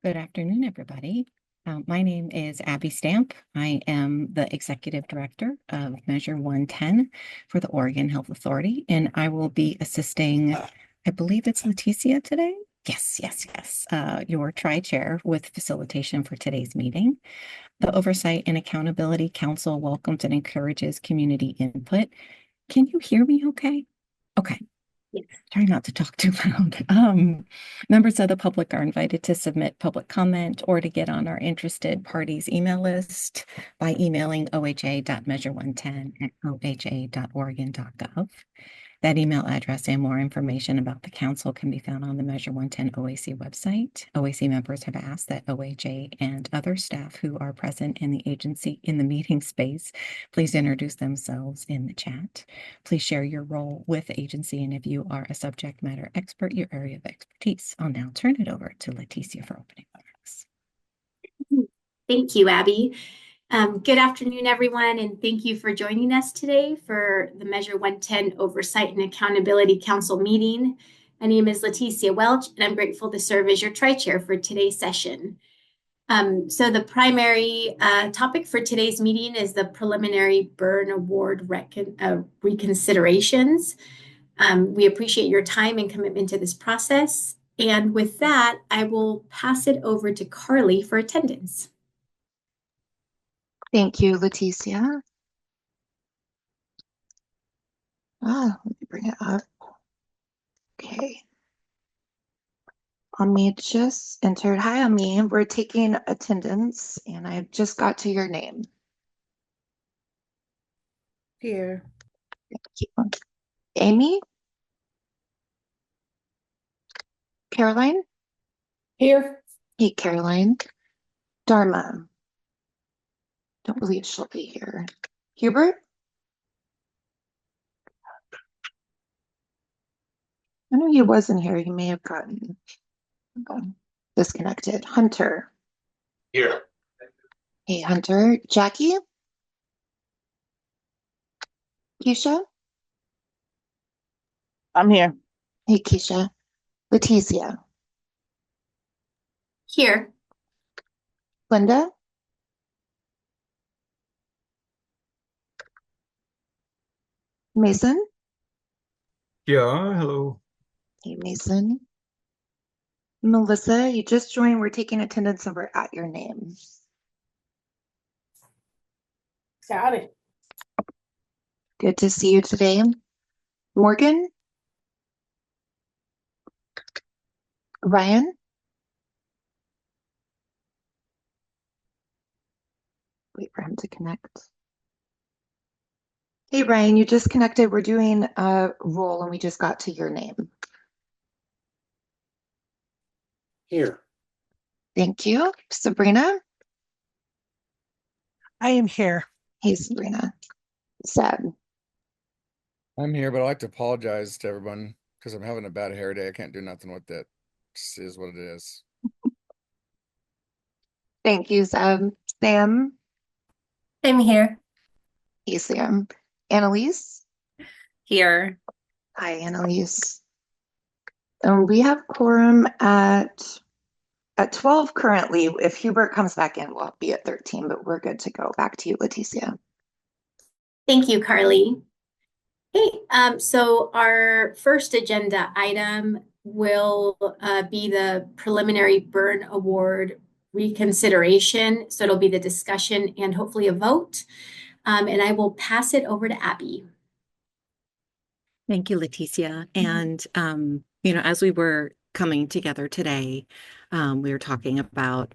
Good afternoon, everybody. My name is Abby Stamp. I am the Executive Director of Measure 110 for the Oregon Health Authority, and I will be assisting, I believe it's Leticia today. Yes. Your Tri-Chair with facilitation for today's meeting. The Oversight and Accountability Council welcomes and encourages community input. Can you hear me okay? Okay. Yes. Try not to talk too loud. Members of the public are invited to submit public comment or to get on our interested parties email list by emailing oha.measure110@oha.oregon.gov. That email address and more information about the council can be found on the Measure 110 OAC website. OAC members have asked that OHA and other staff who are present in the agency in the meeting space please introduce themselves in the chat. Please share your role with the agency, and if you are a subject matter expert, your area of expertise. I'll now turn it over to Leticia for opening remarks. Thank you, Abby. Good afternoon, everyone, and thank you for joining us today for the Measure 110 Oversight and Accountability Council meeting. My name is Leticia Welch, and I'm grateful to serve as your Tri-Chair for today's session. So the primary topic for today's meeting is the preliminary burn award reconsiderations. We appreciate your time and commitment to this process. And with that, I will pass it over to Carly for attendance. Thank you, Leticia. Let me bring it up. Okay. Ami just entered. Hi, Ami. We're taking attendance, and I just got to your name. Here. Amy? Caroline? Here. Hey, Caroline. Dharma. Don't believe she'll be here. Hubert? I know he wasn't here. He may have gotten disconnected. Hunter? Here. Hey, Hunter. Jackie? Keisha? I'm here. Hey, Keisha. Leticia? Here. Linda? Mason? Yeah, hello. Hey, Mason. Melissa, you just joined. We're taking attendance and we're at your name. Got it. Good to see you today. Morgan? Ryan? Wait for him to connect. Hey, Ryan, you just connected. We're doing a roll and we just got to your name. Here. Thank you. Sabrina? I am here. Hey, Sabrina. Seb? I'm here, but I'd like to apologize to everyone because I'm having a bad hair day. I can't do nothing with it. Just is what it is. Thank you, Seb. Sam? I'm here. Hey, Sam. Annalise? Here. Hi, Annalise. We have quorum at 12 currently. If Hubert comes back in, we'll be at 13, but we're good to go. Back to you, Leticia. Thank you, Carly. Hey, so our first agenda item will be the preliminary burn award reconsideration. So it'll be the discussion and hopefully a vote. And I will pass it over to Abby. Thank you, Leticia. And, as we were coming together today, we were talking about,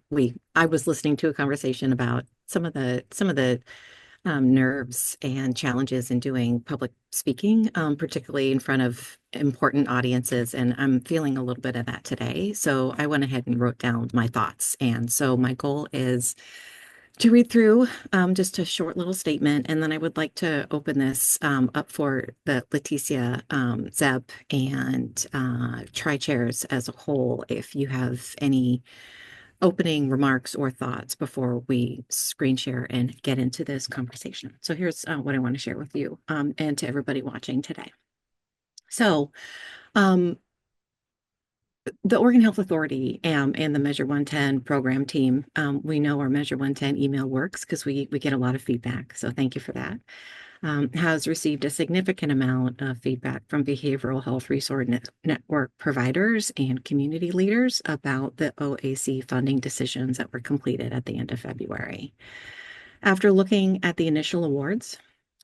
I was listening to a conversation about some of the nerves and challenges in doing public speaking, particularly in front of important audiences. And I'm feeling a little bit of that today. So I went ahead and wrote down my thoughts. And so my goal is to read through just a short little statement, and then I would like to open this up for the Leticia, Zeb, and Tri-Chairs as a whole, if you have any opening remarks or thoughts before we screen share and get into this conversation. So here's what I want to share with you and to everybody watching today. So The Oregon Health Authority and the Measure 110 program team, we know our Measure 110 email works because we get a lot of feedback. So thank you for that. Has received a significant amount of feedback from behavioral health resource network providers and community leaders about the OAC funding decisions that were completed at the end of February. After looking at the initial awards,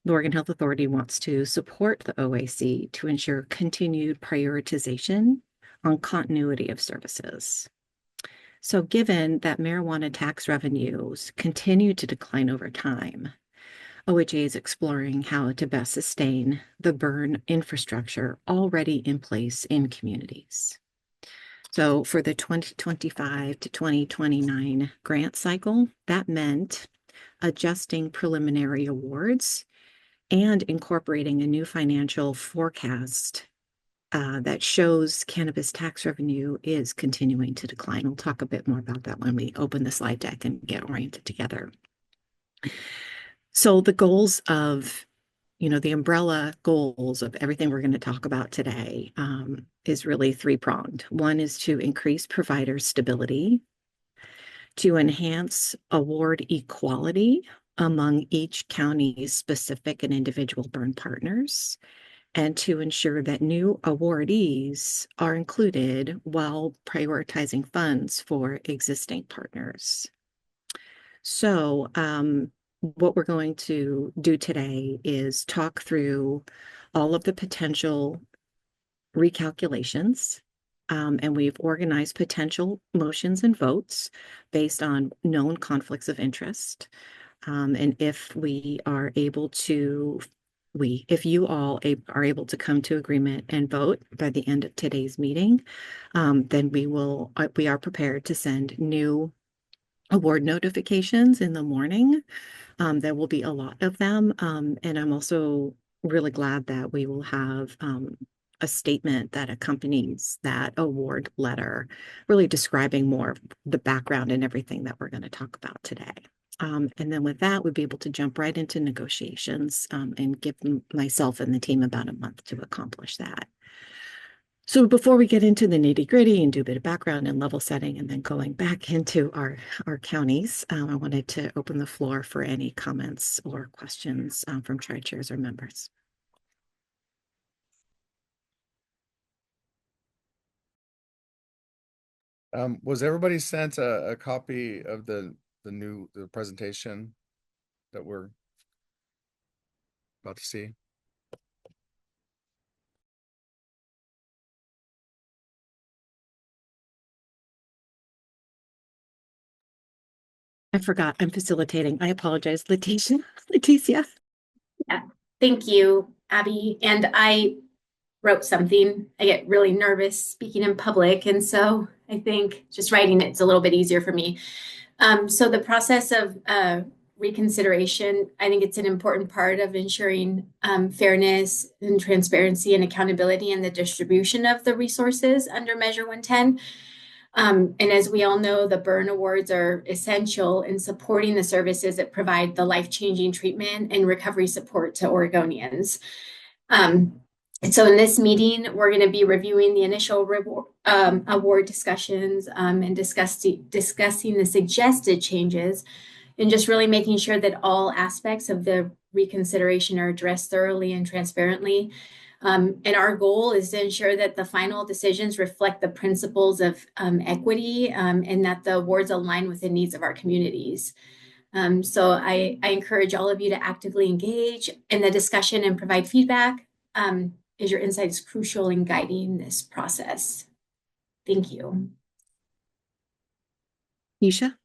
the Oregon Health Authority wants to support the OAC to ensure continued prioritization on continuity of services. So given that marijuana tax revenues continue to decline over time, OHA is exploring how to best sustain the burn infrastructure already in place in communities. So for the 2025 to 2029 grant cycle, that meant adjusting preliminary awards and incorporating a new financial forecast that shows cannabis tax revenue is continuing to decline. We'll talk a bit more about that when we open the slide deck and get oriented together. So the goals of, the umbrella goals of everything we're going to talk about today is really three-pronged. One is to increase provider stability, to enhance award equality among each county's specific and individual burn partners, and to ensure that new awardees are included while prioritizing funds for existing partners. So what we're going to do today is talk through all of the potential recalculations, and we've organized potential motions and votes based on known conflicts of interest. And if we are able to, if you all are able to come to agreement and vote by the end of today's meeting, then we are prepared to send new award notifications in the morning. There will be a lot of them. And I'm also really glad that we will have a statement that accompanies that award letter, really describing more of the background and everything that we're going to talk about today. And then with that, we'll be able to jump right into negotiations and give myself and the team about a month to accomplish that. So before we get into the nitty-gritty and do a bit of background and level setting and then going back into our counties, I wanted to open the floor for any comments or questions from tri-chairs or members. Was everybody sent a copy of the presentation that we're about to see? I forgot I'm facilitating. I apologize, Leticia. Yeah, thank you, Abby. And I wrote something. I get really nervous speaking in public, and so I think just writing it's a little bit easier for me. So the process of reconsideration, I think it's an important part of ensuring fairness and transparency and accountability in the distribution of the resources under Measure 110. And as we all know, the burn awards are essential in supporting the services that provide the life-changing treatment and recovery support to Oregonians. And so in this meeting, we're going to be reviewing the initial award discussions and discussing the suggested changes, and just really making sure that all aspects of the reconsideration are addressed thoroughly and transparently. And our goal is to ensure that the final decisions reflect the principles of equity and that the awards align with the needs of our communities. So I encourage all of you to actively engage in the discussion and provide feedback, as your insight is crucial in guiding this process. Thank you. Isha?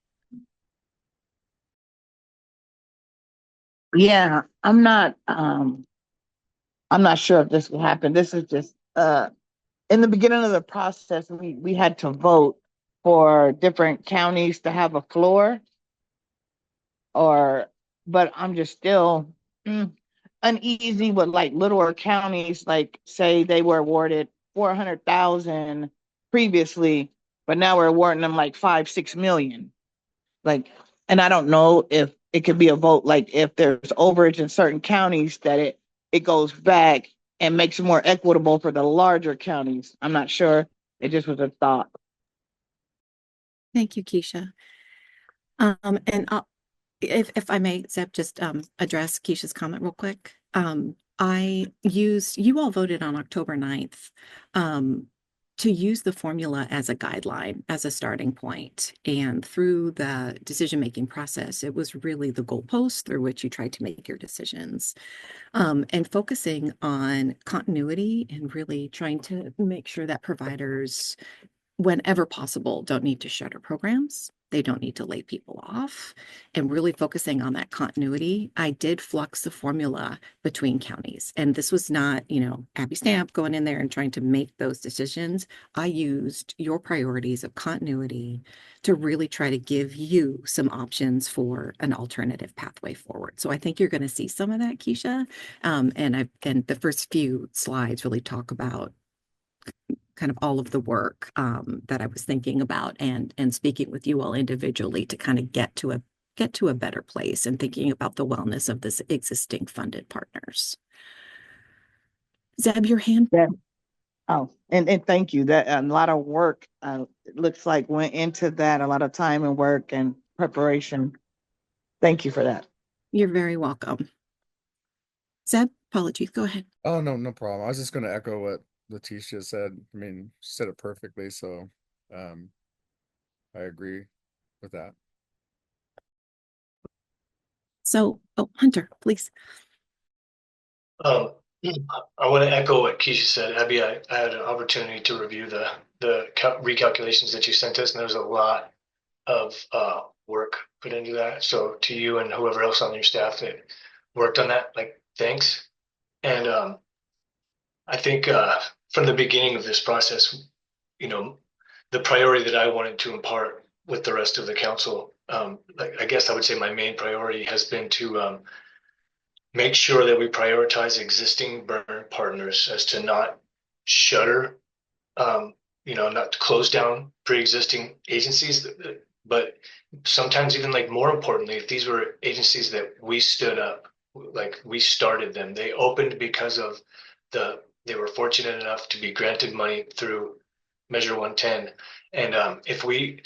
Yeah, I'm not sure if this will happen. This is just in the beginning of the process, we had to vote for different counties to have a floor, but I'm just still uneasy with like littler counties, like say they were awarded 400,000 previously, but now we're awarding them like 5-6 million. Like, and I don't know if it could be a vote, like if there's overage in certain counties that it goes back and makes it more equitable for the larger counties. I'm not sure It just was a thought. Thank you, Keisha. And if I may, Zeb, just address Keisha's comment real quick. You all voted on October 9th to use the formula as a guideline, as a starting point. And through the decision-making process, it was really the goalpost through which you tried to make your decisions. And focusing on continuity and really trying to make sure that providers, whenever possible, don't need to shutter programs. They don't need to lay people off, and really focusing on that continuity. I did flux the formula between counties, and this was not, Abby Stamp going in there and trying to make those decisions. I used your priorities of continuity to really try to give you some options for an alternative pathway forward. So I think you're going to see some of that, Keisha. And the first few slides really talk about kind of all of the work that I was thinking about and speaking with you all individually to kind of get to a better place and thinking about the wellness of this existing funded partners. Zeb, your hand. Yeah. Oh, and thank you. That a lot of work it looks like went into that, a lot of time and work and preparation. Thank you for that. You're very welcome. Zeb, apologies. Go ahead. Oh, no problem. I was just going to echo what Leticia said. I mean, she said it perfectly. So I agree with that. So, Hunter, please. Um, I want to echo what Keisha said. Abby, I had an opportunity to review the recalculations that you sent us, and there was a lot of work put into that. So to you and whoever else on your staff that worked on that, like, thanks. And I think from the beginning of this process, the priority that I wanted to impart with the rest of the council, like, I guess I would say my main priority has been to make sure that we prioritize existing burn partners as to not shutter, not to close down pre-existing agencies, but sometimes even, like, more importantly, if these were agencies that we stood up, like we started them, they opened because of they were fortunate enough to be granted money through Measure 110. And if we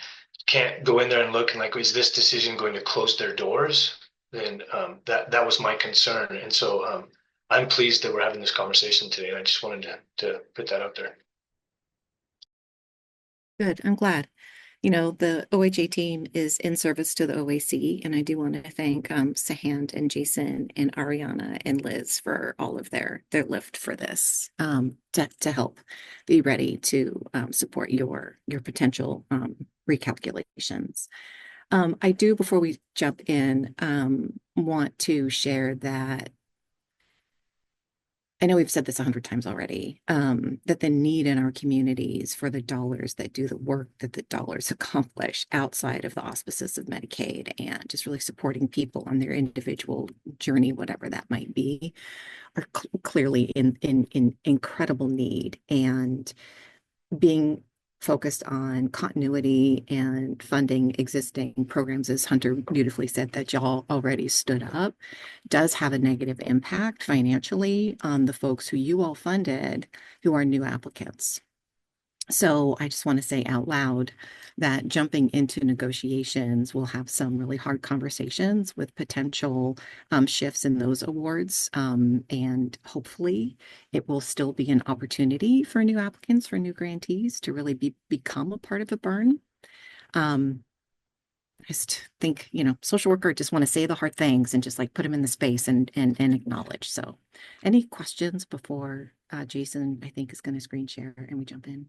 can't go in there and look and, like, is this decision going to close their doors? Then that was my concern. And so I'm pleased that we're having this conversation today. And I just wanted to put that out there. Good. I'm glad. The OHA team is in service to the OAC, and I do want to thank Sahand and Jason and Ariana and Liz for all of their lift for this to help be ready to support your potential recalculations. I do, before we jump in, want to share that I know we've said this 100 times already, that the need in our communities for the dollars that do the work that the dollars accomplish outside of the auspices of Medicaid and just really supporting people on their individual journey, whatever that might be, are clearly in incredible need. And being focused on continuity and funding existing programs, as Hunter beautifully said, that y'all already stood up, does have a negative impact financially on the folks who you all funded who are new applicants. So I just want to say out loud that jumping into negotiations, we'll have some really hard conversations with potential shifts in those awards. And hopefully it will still be an opportunity for new applicants, for new grantees to really become a part of a burn. I just think, social worker just want to say the hard things and just, like, put them in the space and acknowledge. So any questions before Jason, I think, is going to screen share and we jump in?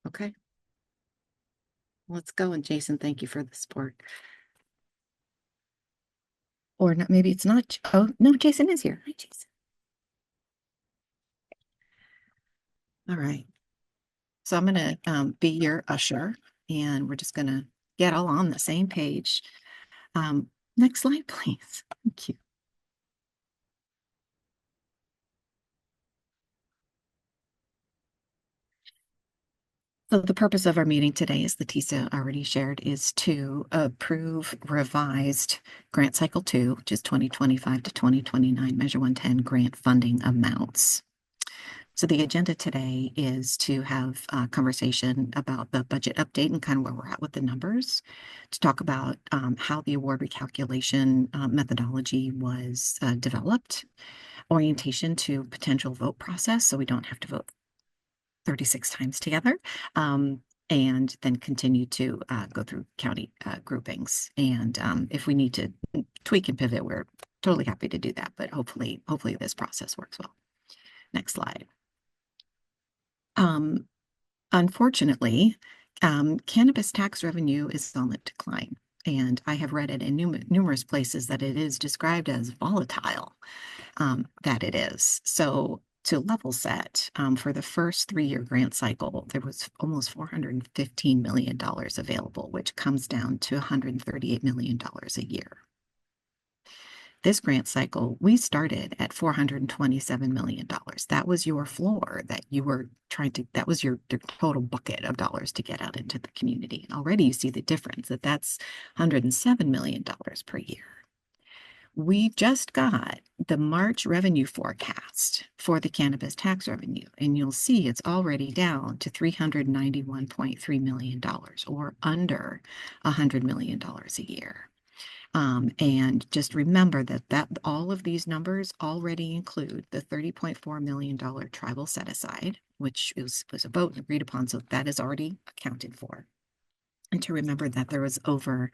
Okay. Let's go. And Jason, thank you for the support. Or not, maybe it's not. Oh, no, Jason is here. Hi, Jason. All right. So I'm going to be your usher, and we're just going to get all on the same page. Next slide, please. Thank you. So the purpose of our meeting today, as Leticia already shared, is to approve revised Grant Cycle 2, which is 2025 to 2029 Measure 110 grant funding amounts. So the agenda today is to have a conversation about the budget update and kind of where we're at with the numbers, to talk about how the award recalculation methodology was developed, orientation to potential vote process, so we don't have to vote 36 times together, and then continue to go through county groupings. And if we need to tweak and pivot, we're totally happy to do that, but hopefully this process works well. Next slide. Unfortunately, cannabis tax revenue is on the decline, and I have read it in numerous places that it is described as volatile, that it is. So to level set, for the first 3-year grant cycle, there was almost $415 million available, which comes down to $138 million a year. This grant cycle, we started at $427 million. That was your floor that you were trying to, that was your total bucket of dollars to get out into the community. And already you see the difference, that's $107 million per year. We just got the March revenue forecast for the cannabis tax revenue, and you'll see it's already down to $391.3 million, or under $100 million a year. And just remember that all of these numbers already include the $30.4 million tribal set aside, which was a vote and agreed upon, so that is already accounted for. And to remember that there was over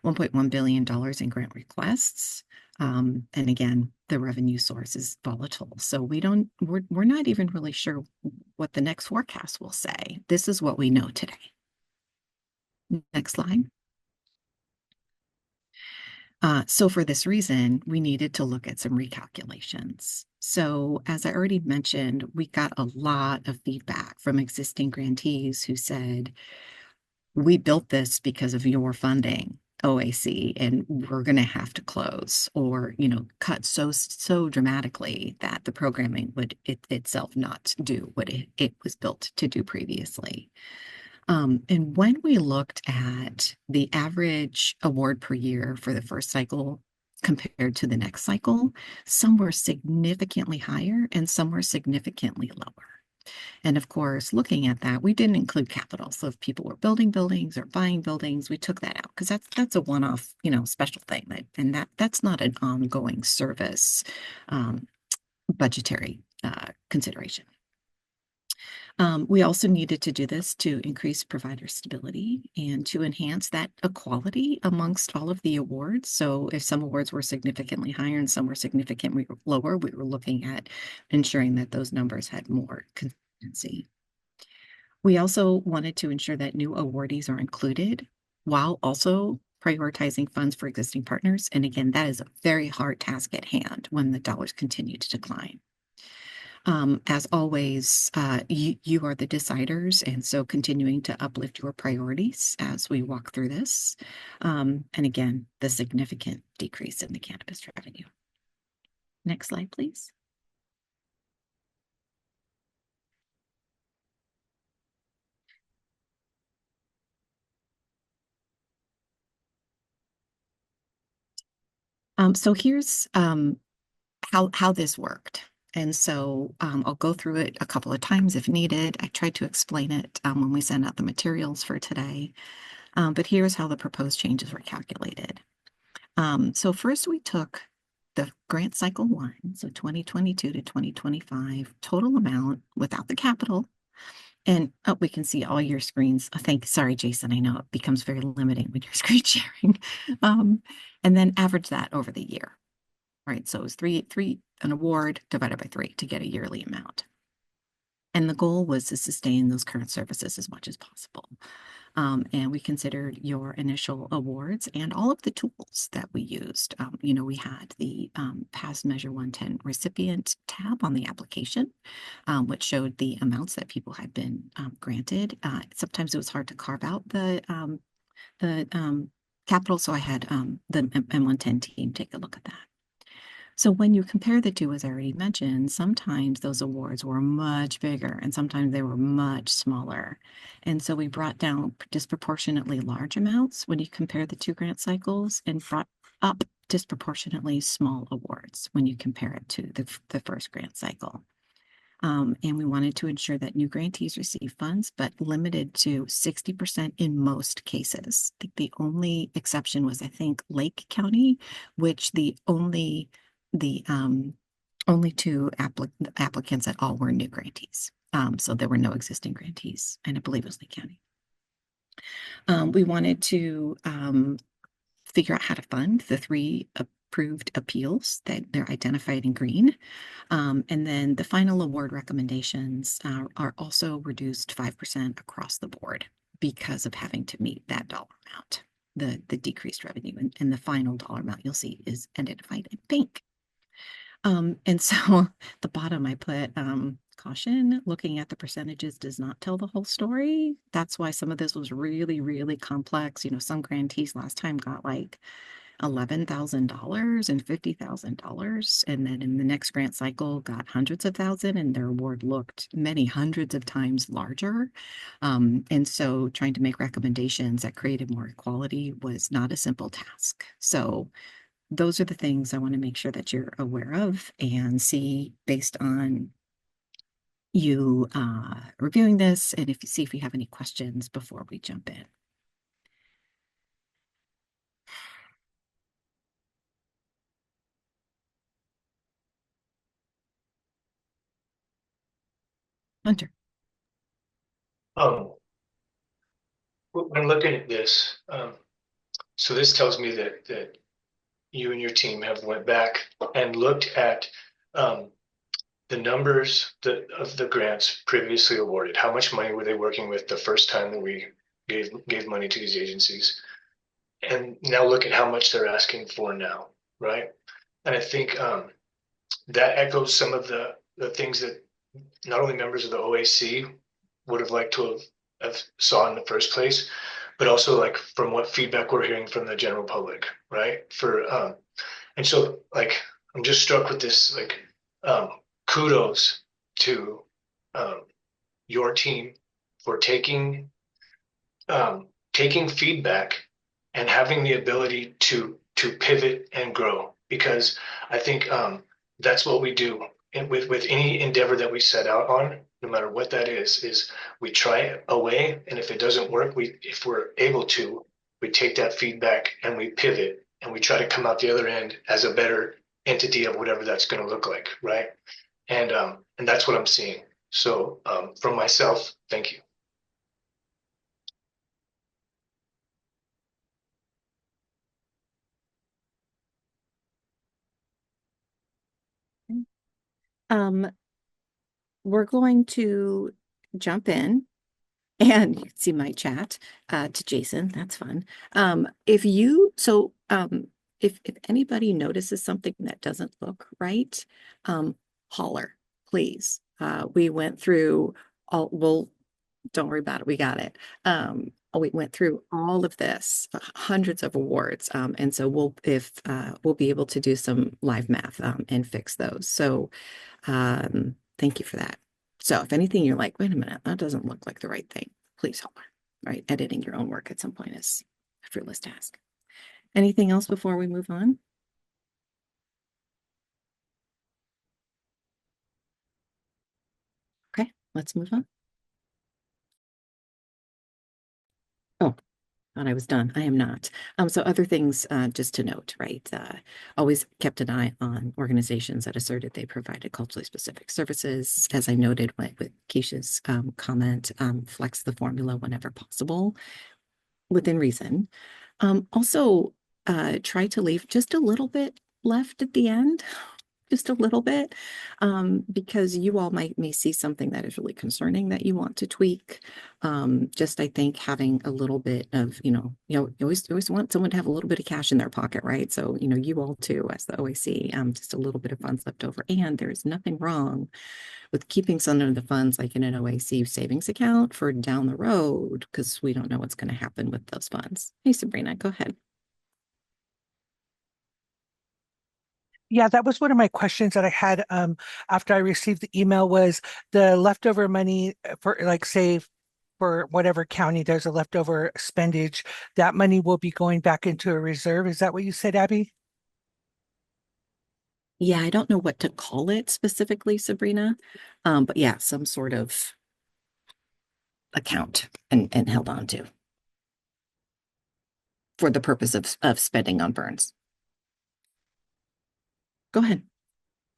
$1.1 billion in grant requests. And again, the revenue source is volatile. So we're not even really sure what the next forecast will say. This is what we know today. Next slide. So for this reason, we needed to look at some recalculations. So as I already mentioned, we got a lot of feedback from existing grantees who said, we built this because of your funding, OAC, and we're going to have to close or, cut so dramatically that the programming would itself not do what it was built to do previously. And when we looked at the average award per year for the first cycle compared to the next cycle, some were significantly higher and some were significantly lower. And of course, looking at that, we didn't include capital. So if people were building buildings or buying buildings, we took that out because that's a one-off, special thing. That's not an ongoing service budgetary consideration. We also needed to do this to increase provider stability and to enhance that equality amongst all of the awards. So if some awards were significantly higher and some were significantly lower, we were looking at ensuring that those numbers had more consistency. We also wanted to ensure that new awardees are included while also prioritizing funds for existing partners. And again, that is a very hard task at hand when the dollars continue to decline. As always, you are the deciders, and so continuing to uplift your priorities as we walk through this. And again, the significant decrease in the cannabis revenue. Next slide, please. So here's how this worked. And so I'll go through it a couple of times if needed. I tried to explain it when we sent out the materials for today. But here's how the proposed changes were calculated. So first we took the grant cycle 1, so 2022 to 2025, total amount without the capital. And we can see all your screens. Sorry, Jason, I know it becomes very limiting when you're screen sharing. And then average that over the year. Right, so it was an award divided by 3 to get a yearly amount. And the goal was to sustain those current services as much as possible. And we considered your initial awards and all of the tools that we used. We had the past Measure 110 recipient tab on the application, which showed the amounts that people had been granted. Sometimes it was hard to carve out the capital, so I had the M110 team take a look at that. So when you compare the two, as I already mentioned, sometimes those awards were much bigger and sometimes they were much smaller. And so we brought down disproportionately large amounts when you compare the two grant cycles and brought up disproportionately small awards when you compare it to the first grant cycle. And we wanted to ensure that new grantees receive funds, but limited to 60% in most cases. I think the only exception was, I think, Lake County, which only two applicants at all were new grantees. So there were no existing grantees, and I believe it was Lake County. We wanted to figure out how to fund the 3 approved appeals that they're identified in green. And then the final award recommendations are also reduced 5% across the board because of having to meet that dollar amount, the decreased revenue. And the final dollar amount you'll see is identified in pink. And so the bottom I put caution, looking at the percentages does not tell the whole story. That's why some of this was really, really complex. Some grantees last time got like $11,000 and $50,000. And then in the next grant cycle got hundreds of thousands, and their award looked many hundreds of times larger. And so trying to make recommendations that created more equality was not a simple task. So those are the things I want to make sure that you're aware of and see based on you reviewing this, and if you have any questions before we jump in. Hunter. When looking at this, so this tells me that you and your team have went back and looked at the numbers of the grants previously awarded. How much money were they working with the first time that we gave money to these agencies? And now look at how much they're asking for now, right? And I think that echoes some of the things that not only members of the OAC would have liked to have saw in the first place, but also like from what feedback we're hearing from the general public, right? And so like I'm just struck with this, like kudos to your team for taking feedback and having the ability to pivot and grow, because I think that's what we do with any endeavor that we set out on, no matter what that is we try a way, and if it doesn't work, if we're able to, we take that feedback and we pivot and we try to come out the other end as a better entity of whatever that's going to look like, right? And that's what I'm seeing. So from myself, thank you. We're going to jump in, and you can see my chat to Jason. That's fun. If anybody notices something that doesn't look right, holler, please. We went through don't worry about it. We got it. We went through all of this, hundreds of awards. And so we'll be able to do some live math and fix those. So thank you for that. So if anything, you're like, wait a minute, that doesn't look like the right thing, please hold on, right? Editing your own work at some point is a fruitless task. Anything else before we move on? Okay, let's move on. Oh, thought I was done. I am not. So other things just to note, right? Always kept an eye on organizations that asserted they provided culturally specific services. As I noted with Keisha's comment, flex the formula whenever possible, within reason. Also, try to leave just a little bit left at the end, just a little bit, because you all may see something that is really concerning that you want to tweak. Just I think having a little bit of, you always want someone to have a little bit of cash in their pocket, right? So, you all too, as the OAC, just a little bit of funds left over. And there's nothing wrong with keeping some of the funds like in an OAC savings account for down the road, because we don't know what's going to happen with those funds. Hey, Sabrina, go ahead. Yeah, that was one of my questions that I had after I received the email, was the leftover money for, like, say, for whatever county there's a leftover spendage, that money will be going back into a reserve. Is that what you said, Abby? Yeah, I don't know what to call it specifically, Sabrina. But yeah, some sort of account and held on to for the purpose of spending on burns. Go ahead.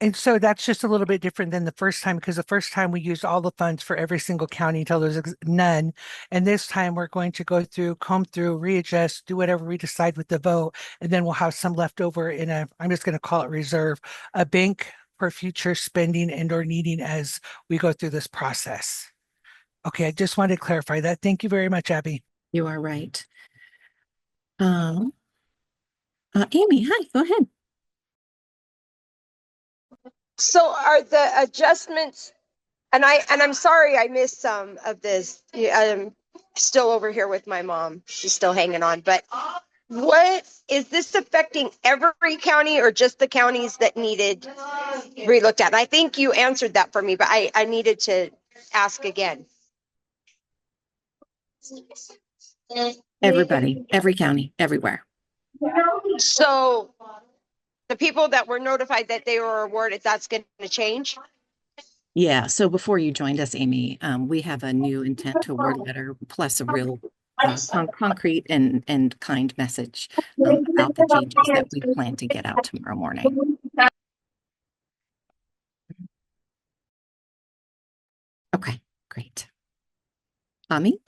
And so that's just a little bit different than the first time, because the first time we used all the funds for every single county until there's none. And this time we're going to go through, comb through, readjust, do whatever we decide with the vote. And then we'll have some left over in a, I'm just going to call it reserve, a bank for future spending and or needing as we go through this process. Okay, I just wanted to clarify that. Thank you very much, Abby. You are right. Um, Amy, hi, go ahead. So are the adjustments, and I'm sorry I missed some of this. I'm still over here with my mom. She's still hanging on. But what is this affecting every county or just the counties that needed relooked at? And I think you answered that for me, but I needed to ask again. Everybody, every county, everywhere. So the people that were notified that they were awarded, that's going to change? Yeah. So before you joined us, Amy, we have a new intent to award letter plus a real concrete and kind message about the changes that we plan to get out tomorrow morning. Okay, great. Ami?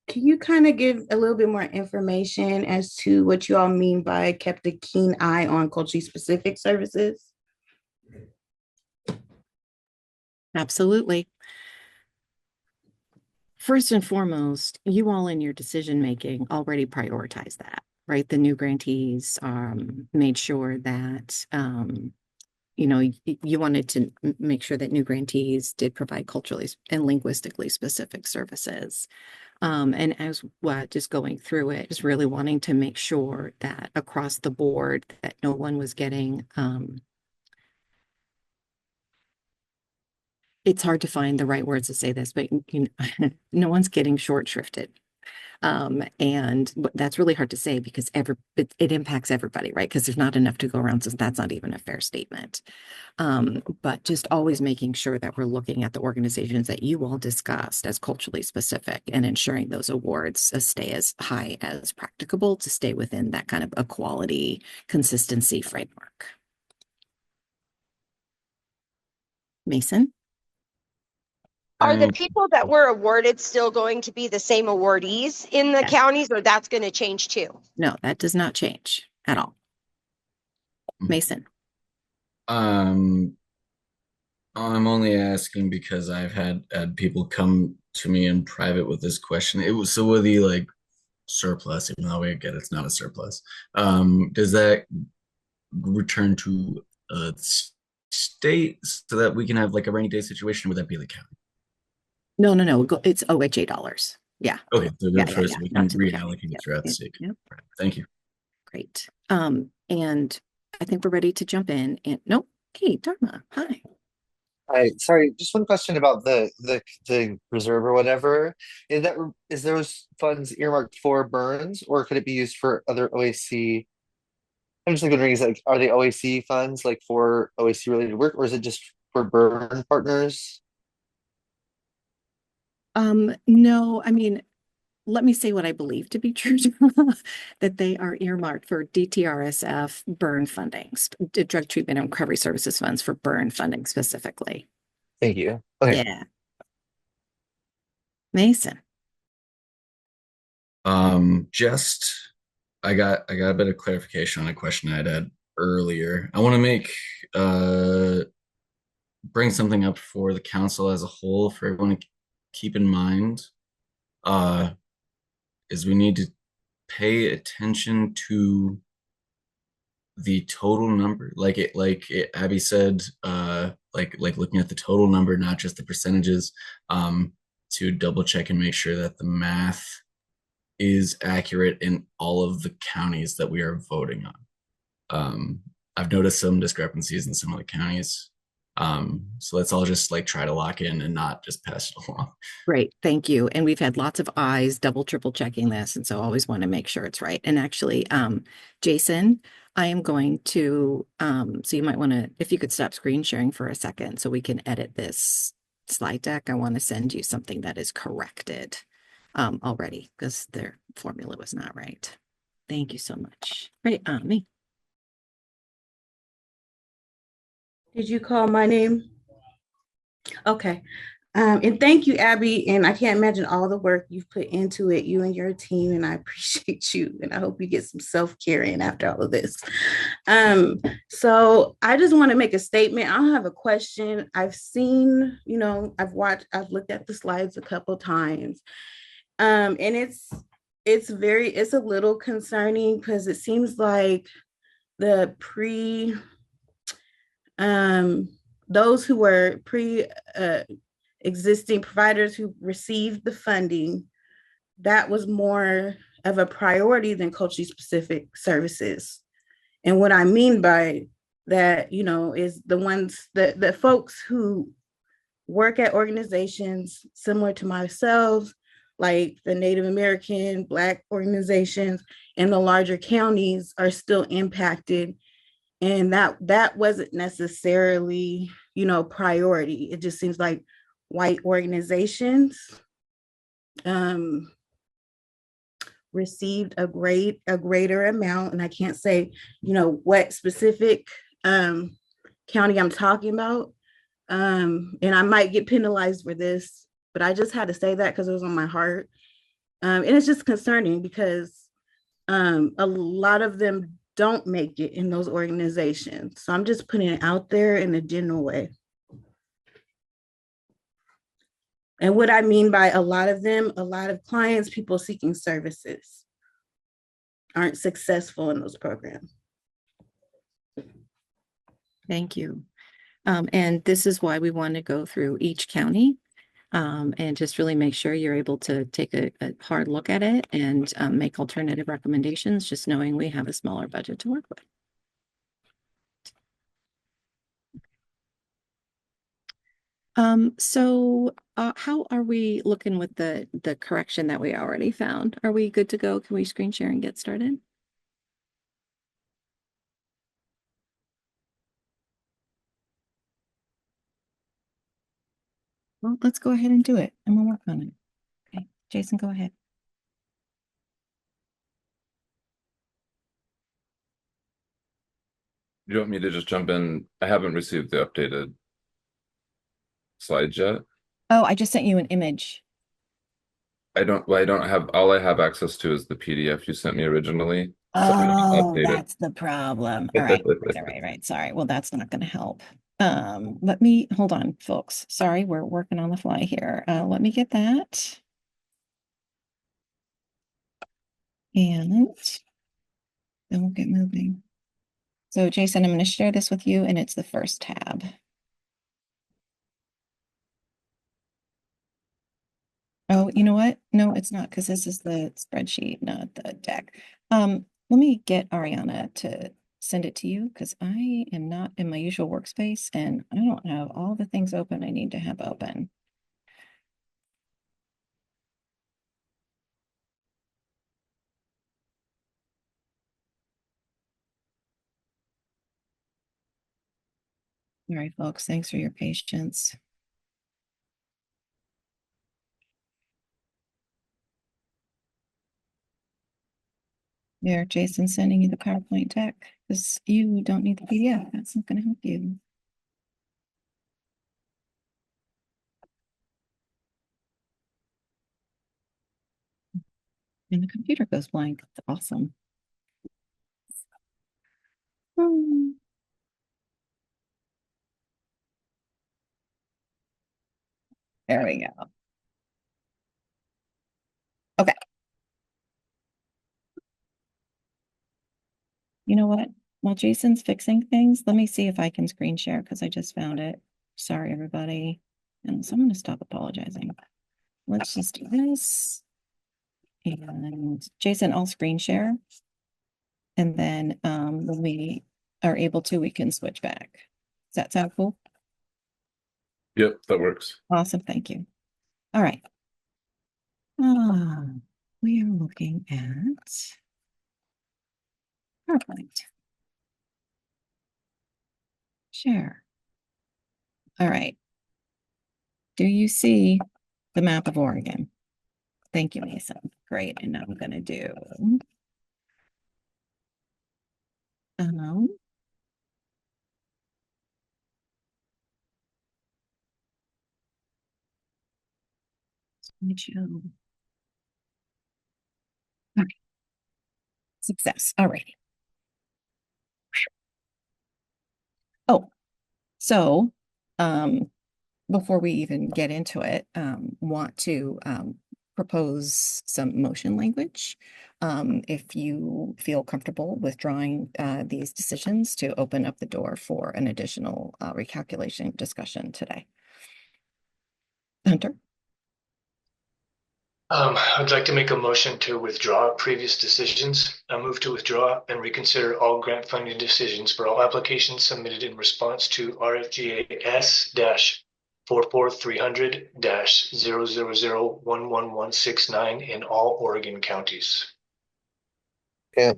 Can you kind of give a little bit more information as to what you all mean by kept a keen eye on culturally specific services? Absolutely. First and foremost, you all in your decision making already prioritize that, right? The new grantees made sure that you wanted to make sure that new grantees did provide culturally and linguistically specific services. And as what just going through it, just really wanting to make sure that across the board that no one was getting it's hard to find the right words to say this, but no one's getting short shrifted. And that's really hard to say because it impacts everybody, right? Because there's not enough to go around, so that's not even a fair statement. But just always making sure that we're looking at the organizations that you all discussed as culturally specific and ensuring those awards stay as high as practicable to stay within that kind of equality, consistency framework. Mason? Are the people that were awarded still going to be the same awardees in the counties, or that's going to change too? No, that does not change at all. Mason? I'm only asking because I've had people come to me in private with this question. It was so with the like surplus, even though we get it's not a surplus. Does that return to state so that we can have like a rainy day situation? Would that be the county? No. It's OHA dollars. Yeah. Okay, so Yeah, first yeah, we not can to the county. reallocate Yep, throughout the yep, state. yep. Right, thank you. Great. And I think we're ready to jump in. And nope. Hey, Dharma. Hi. Hi, sorry, just one question about the reserve or whatever. Is those funds earmarked for burns or could it be used for other OAC? I'm just wondering, is like, are they OAC funds like for OAC related work, or is it just for burn partners? No, I mean, let me say what I believe to be true, that they are earmarked for DTRSF burn funding, drug treatment and recovery services funds for burn funding specifically. Thank you. Okay. Yeah. Mason. Just I got a bit of clarification on a question I'd had earlier. I want to make bring something up for the council as a whole for everyone to keep in mind. Is we need to pay attention to the total number, Abby said, like looking at the total number, not just the percentages, to double check and make sure that the math is accurate in all of the counties that we are voting on. I've noticed some discrepancies in some of the counties. So let's all just like try to lock in and not just pass it along. Great, thank you. And we've had lots of eyes double, triple checking this, and so always want to make sure it's right. And actually, Jason, I am going to, so you might want to, if you could stop screen sharing for a second so we can edit this slide deck. I want to send you something that is corrected already because their formula was not right. Thank you so much. Right, me. Did you call my name? Okay. And thank you, Abby. And I can't imagine all the work you've put into it, you and your team. And I appreciate you. And I hope you get some self-care in after all of this. So I just want to make a statement. I don't have a question. I've seen, I've looked at the slides a couple times. And it's a little concerning because it seems like the those who were existing providers who received the funding, that was more of a priority than culturally specific services. And what I mean by that, is the folks who work at organizations similar to myself, like the Native American, Black organizations, and the larger counties are still impacted. And that wasn't necessarily, priority. It just seems like white organizations received a greater amount. And I can't say, what specific county I'm talking about. And I might get penalized for this, but I just had to say that because it was on my heart. And it's just concerning because a lot of them don't make it in those organizations. So I'm just putting it out there in a general way. And what I mean by a lot of them, a lot of clients, people seeking services aren't successful in those programs. Thank you. And this is why we want to go through each county and just really make sure you're able to take a hard look at it and make alternative recommendations, just knowing we have a smaller budget to work with. So how are we looking with the correction that we already found? Are we good to go? Can we screen share and get started? Well, let's go ahead and do it and we'll work on it. Okay, Jason, go ahead. You want me to just jump in? I haven't received the updated slides yet. Oh, I just sent you an image. I don't have, all I have access to is the PDF you sent me originally. Oh, that's the problem. All right. Right. Sorry. Well, that's not going to help. Let me hold on, folks. Sorry, we're working on the fly here. Let me get that. And then we'll get moving. So Jason, I'm going to share this with you and it's the first tab. Oh, you know what? No, it's not because this is the spreadsheet, not the deck. Let me get Ariana to send it to you because I am not in my usual workspace and I don't have all the things open I need to have open. All right, folks, thanks for your patience. There, Jason sending you the PowerPoint deck because you don't need the PDF. That's not going to help you. And the computer goes blank. That's awesome. There we go. Okay. You know what? While Jason's fixing things, let me see if I can screen share because I just found it. Sorry, everybody. And so I'm going to stop apologizing. Let's just do this. And Jason, I'll screen share. And then when we are able to, we can switch back. Does that sound cool? Yep, that works. Awesome. Thank you. All right. We are looking at PowerPoint. Share. All right. Do you see the map of Oregon? Thank you, Mason. Great. And now I'm going to do um, slideshow. Okay. Success. All right. Oh, so before we even get into it, want to propose some motion language. If you feel comfortable withdrawing these decisions to open up the door for an additional recalculation discussion today. Hunter? I'd like to make a motion to withdraw previous decisions. I move to withdraw and reconsider all grant funding decisions for all applications submitted in response to RFGA S-44300-000111169 in all Oregon counties. Yeah.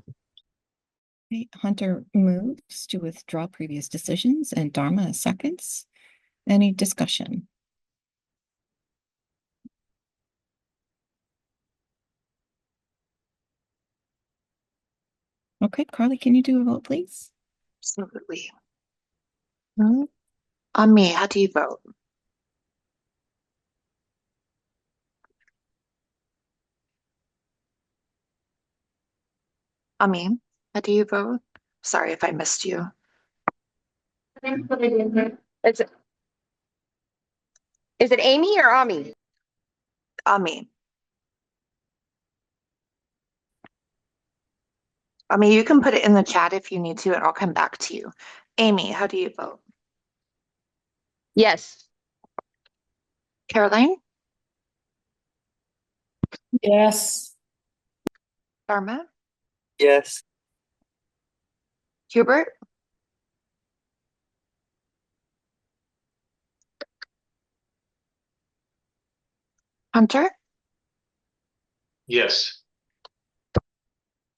Okay, Hunter moves to withdraw previous decisions and Dharma seconds. Any discussion? Okay, Carly, can you do a vote, please? Absolutely. On me, how do you vote? On me, how do you vote? Sorry if I missed you. Is it Amy or Ami? On me. I mean, you can put it in the chat if you need to, and I'll come back to you. Amy, how do you vote? Yes. Caroline? Yes. Dharma? Yes. Hubert? Hunter? Yes.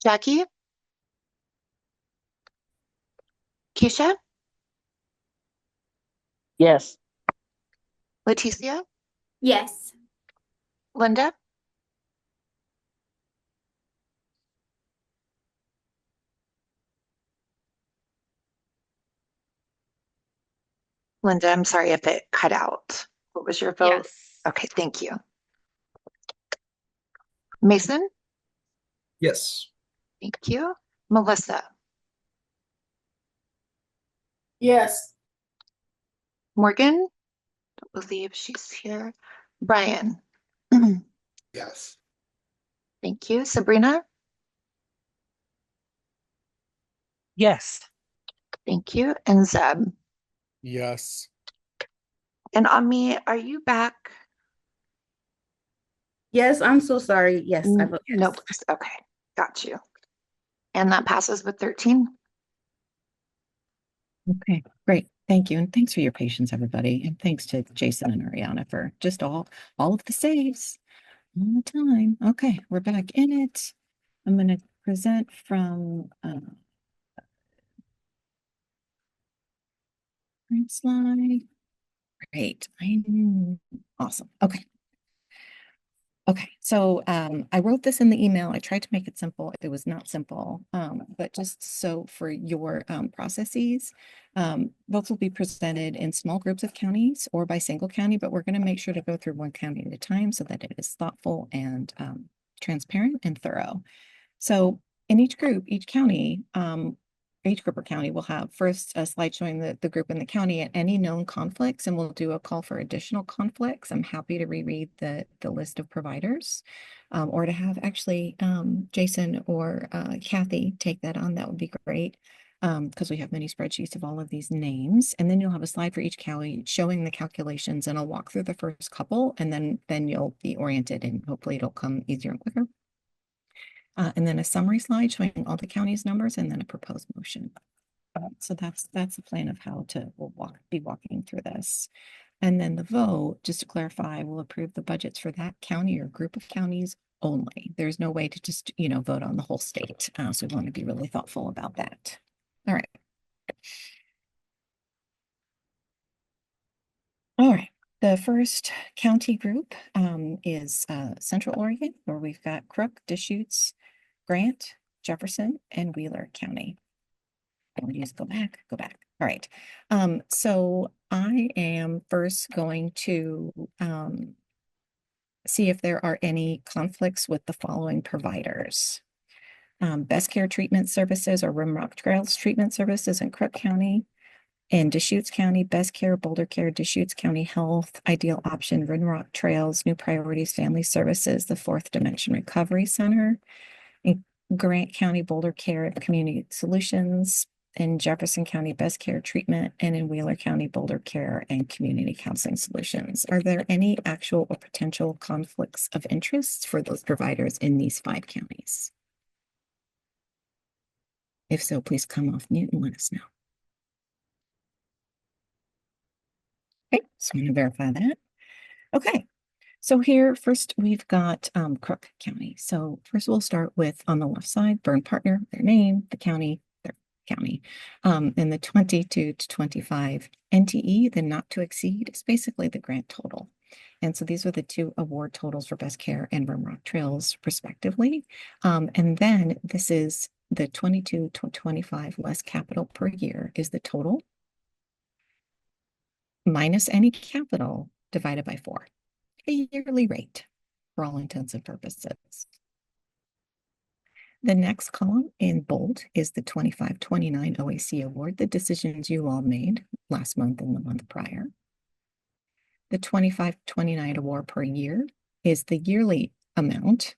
Jackie? Keisha? Yes. Leticia? Yes. Linda? Linda, I'm sorry if it cut out. What was your vote? Yes. Okay, thank you. Mason? Yes. Thank you. Melissa? Yes. Morgan? Don't believe she's here. Brian? Yes. Thank you. Sabrina? Yes. Thank you. And Zeb? Yes. And Ami, are you back? Yes, I'm so sorry. Yes, I vote yes. Nope. Okay, got you. And that passes with 13. Okay, great. Thank you. And thanks for your patience, everybody. And thanks to Jason and Ariana for just all of the saves all the time. Okay, we're back in it. I'm going to present from current slide. Great. Awesome. Okay. Okay, so I wrote this in the email. I tried to make it simple. It was not simple, but just so for your processes, votes will be presented in small groups of counties or by single county, but we're going to make sure to go through one county at a time so that it is thoughtful and transparent and thorough. So in each group, each group or county will have first a slide showing the group in the county and any known conflicts, and we'll do a call for additional conflicts. I'm happy to reread the list of providers, or to have actually Jason or Kathy take that on. That would be great, because we have many spreadsheets of all of these names. And then you'll have a slide for each county showing the calculations, and I'll walk through the first couple, and then you'll be oriented, and hopefully it'll come easier and quicker. And then a summary slide showing all the county's numbers, and then a proposed motion. So that's the plan of how we'll be walking through this. And then the vote, just to clarify, will approve the budgets for that county or group of counties only. There's no way to just, vote on the whole state. So we want to be really thoughtful about that. All right. All right. The first county group is Central Oregon, where we've got Crook, Deschutes, Grant, Jefferson, and Wheeler County. I'll just go back. All right. So I am first going to see if there are any conflicts with the following providers. Best Care Treatment Services or Rimrock Trails Treatment Services in Crook County. In Deschutes County, Best Care, Boulder Care, Deschutes County Health, Ideal Option, Rimrock Trails, New Priorities Family Services, the Fourth Dimension Recovery Center. In Grant County, Boulder Care, Community Solutions. In Jefferson County, Best Care Treatment, and in Wheeler County, Boulder Care and Community Counseling Solutions. Are there any actual or potential conflicts of interest for those providers in these 5 counties? If so, please come off mute and let us know. Okay, so I'm going to verify that. Okay, so here first we've got Crook County. So first we'll start with on the left side, burn partner, their name, the county, their county. And the 22 to 25 NTE, the not to exceed, is basically the grant total. And so these are the 2 award totals for Best Care and Rimrock Trails, respectively. And then this is the 22 to 25 less capital per year is the total minus any capital divided by 4, a yearly rate for all intents and purposes. The next column in bold is the 25-29 OAC award, the decisions you all made last month and the month prior. The 25-29 award per year is the yearly amount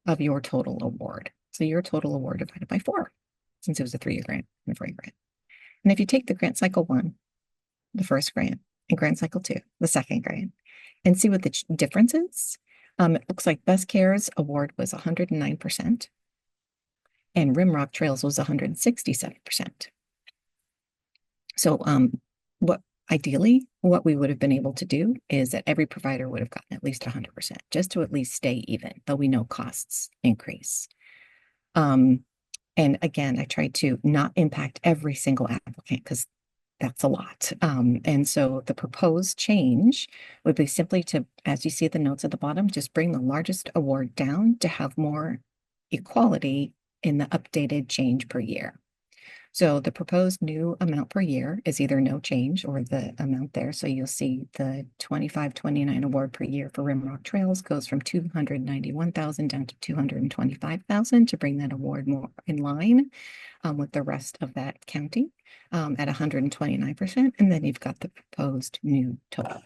of your total award. So your total award divided by 4, since it was a 3-year grant and a 4-year grant. And if you take the grant cycle 1, the first grant, and grant cycle 2, the second grant, and see what the difference is, it looks like Best Care's award was 109%, and Rimrock Trails was 167%. So ideally, what we would have been able to do is that every provider would have gotten at least 100%, just to at least stay even, though we know costs increase. And again, I tried to not impact every single applicant because that's a lot. And so the proposed change would be simply to, as you see the notes at the bottom, just bring the largest award down to have more equality in the updated change per year. So the proposed new amount per year is either no change or the amount there. So you'll see the 25-29 award per year for Rimrock Trails goes from 291,000 down to 225,000 to bring that award more in line with the rest of that county at 129%. And then you've got the proposed new total.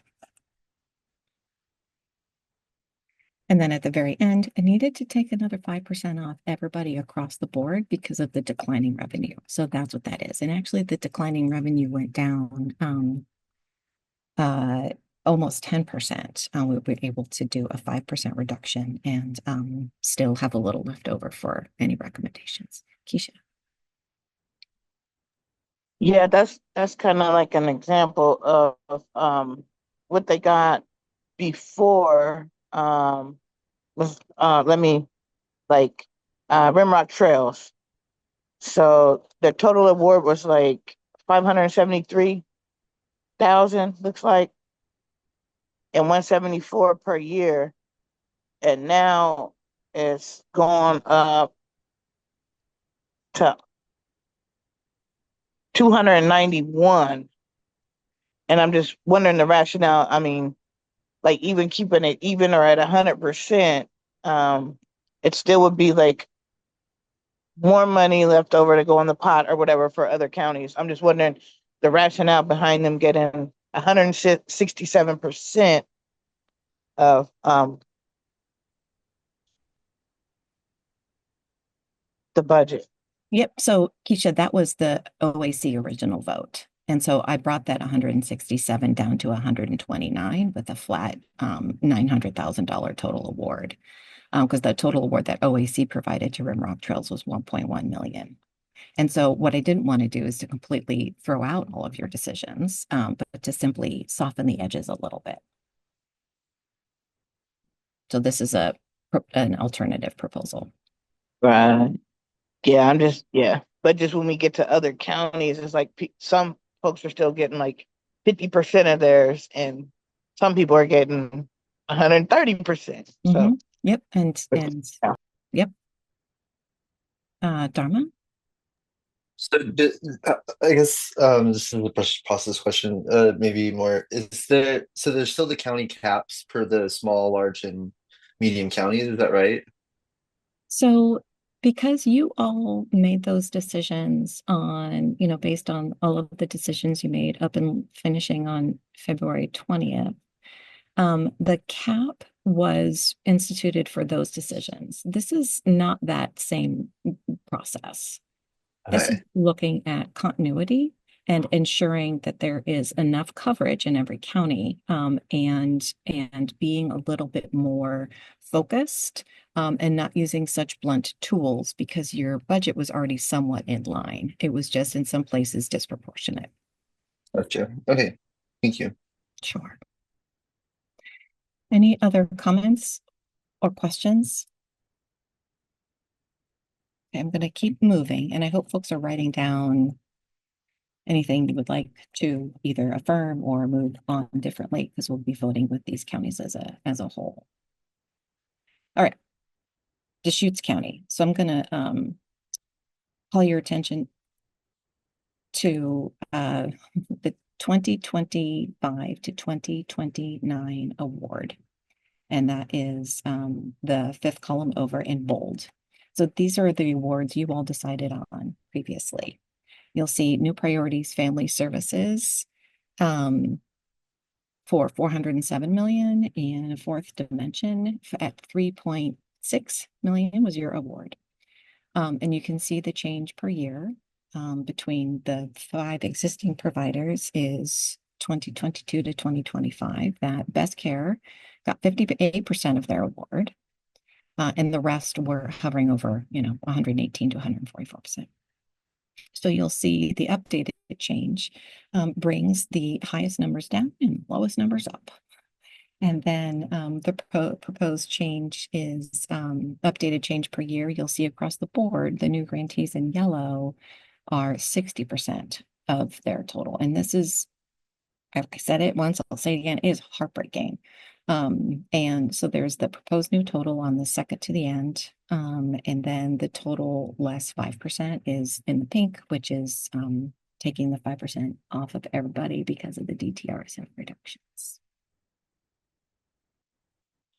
And then at the very end, I needed to take another 5% off everybody across the board because of the declining revenue. So that's what that is. And actually the declining revenue went down almost 10%. We were able to do a 5% reduction and still have a little left over for any recommendations. Keisha. Yeah, that's kind of like an example of what they got before was let me like Rimrock Trails. So the total award was like 573,000, looks like, and 174 per year. And now it's gone up to 291. And I'm just wondering the rationale. I mean, like even keeping it even or at 100%, it still would be like more money left over to go in the pot or whatever for other counties. I'm just wondering the rationale behind them getting 167% of the budget. Yep. So Keisha, that was the OAC original vote. And so I brought that 167 down to 129 with a flat $900,000 total award. Because the total award that OAC provided to Rimrock Trails was 1.1 million. And so what I didn't want to do is to completely throw out all of your decisions, but to simply soften the edges a little bit. So this is an alternative proposal. Right. Yeah, but just when we get to other counties, it's like some folks are still getting like 50% of theirs, and some people are getting 130%. So Yep. yeah. Yep. Dharma. So I guess this is a process question, maybe more. Is there so there's still the county caps for the small, large, and medium counties, is that right? So because you all made those decisions on, based on all of the decisions you made up and finishing on February 20th, the cap was instituted for those decisions. This is not that same process. This is Okay. looking at continuity and ensuring that there is enough coverage in every county, and being a little bit more focused, and not using such blunt tools because your budget was already somewhat in line. It was just in some places disproportionate. Gotcha. Okay. Thank you. Sure. Any other comments or questions? Okay, I'm going to keep moving, and I hope folks are writing down anything you would like to either affirm or move on differently, because we'll be voting with these counties as a whole. All right. Deschutes County. So I'm going to call your attention to the 2025 to 2029 award. And that is the fifth column over in bold. So these are the awards you all decided on previously. You'll see new priorities, family services, for 407 million, and a fourth dimension at 3.6 million was your award. And you can see the change per year between the 5 existing providers is 2022 to 2025. That Best Care got 58% of their award, and the rest were hovering over, 118 to 144%. So you'll see the updated change brings the highest numbers down and lowest numbers up. And then the proposed change is updated change per year. You'll see across the board, the new grantees in yellow are 60% of their total. And this is, I said it once, I'll say it again, it is heartbreaking. And so there's the proposed new total on the second to the end. And then the total less 5% is in the pink, which is taking the 5% off of everybody because of the DTRSF reductions.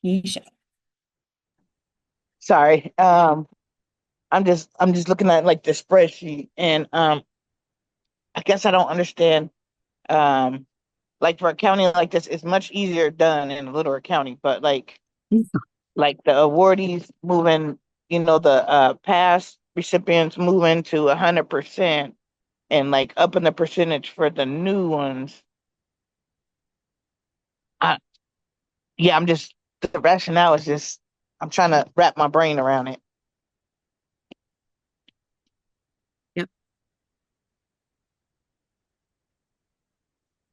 Yesha. Sorry. I'm just looking at like the spreadsheet, and I guess I don't understand. Like for a county like this, it's much easier done in a littler county, but like the awardees moving, the past recipients moving to 100% and like upping the percentage for the new ones. Yeah, the rationale is just, I'm trying to wrap my brain around it. Yep.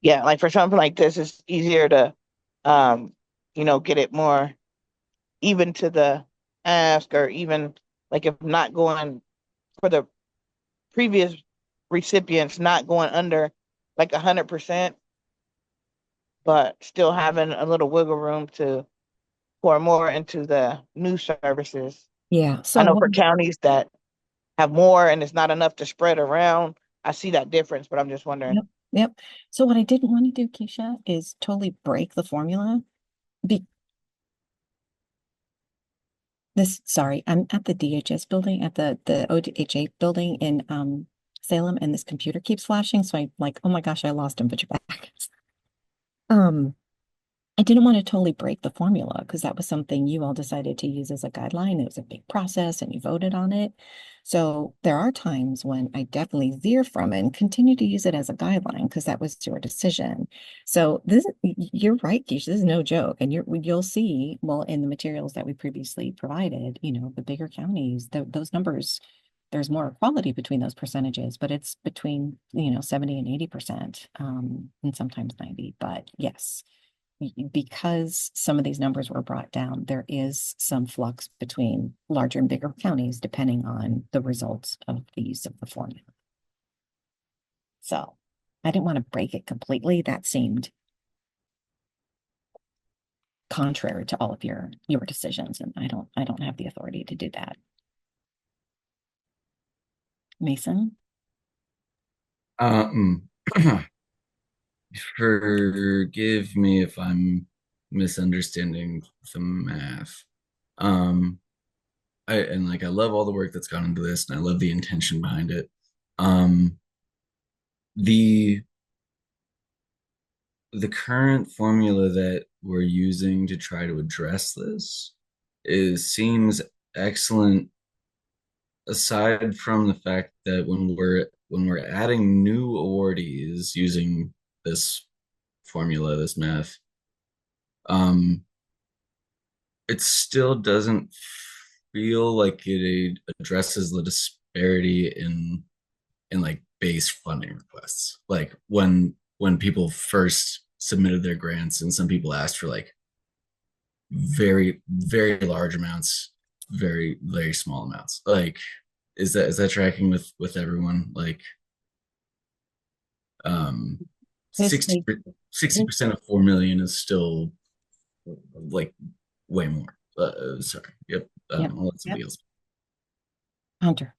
Yeah, like for something like this, it's easier to, get it more even to the ask, or even like if not going for the previous recipients, not going under like 100%, but still having a little wiggle room to pour more into the new services. Yeah. I know So for counties that have more and it's not enough to spread around, I see that difference, but I'm just wondering. Yep. Yep. So what I didn't want to do, Keisha, is totally break the formula. Sorry, I'm at the DHS building, at the OHA building in Salem, and this computer keeps flashing. So I like, oh my gosh, I lost him, but you're back. I didn't want to totally break the formula because that was something you all decided to use as a guideline. It was a big process and you voted on it. So there are times when I definitely veer from it and continue to use it as a guideline because that was your decision. So you're right, Keisha, this is no joke. And you'll see, well, in the materials that we previously provided, the bigger counties, those numbers, there's more equality between those percentages, but it's between, 70 and 80%, and sometimes 90. But yes, because some of these numbers were brought down, there is some flux between larger and bigger counties depending on the results of the use of the formula. So I didn't want to break it completely. That seemed contrary to all of your decisions, and I don't have the authority to do that. Mason? Forgive me if I'm misunderstanding the math. Um, I love all the work that's gone into this, and I love the intention behind it. Um, the the current formula that we're using to try to address this seems excellent, aside from the fact that when we're adding new awardees using this formula, this math, um, it still doesn't feel like it addresses the disparity in like base funding requests. Like when people first submitted their grants, and some people asked for like very large amounts, very small amounts. Like, is that tracking with everyone? Like, um, This 60% of 4 million is still like way more. Sorry. Yep. Yep. I'll let somebody Yep. else. Hunter.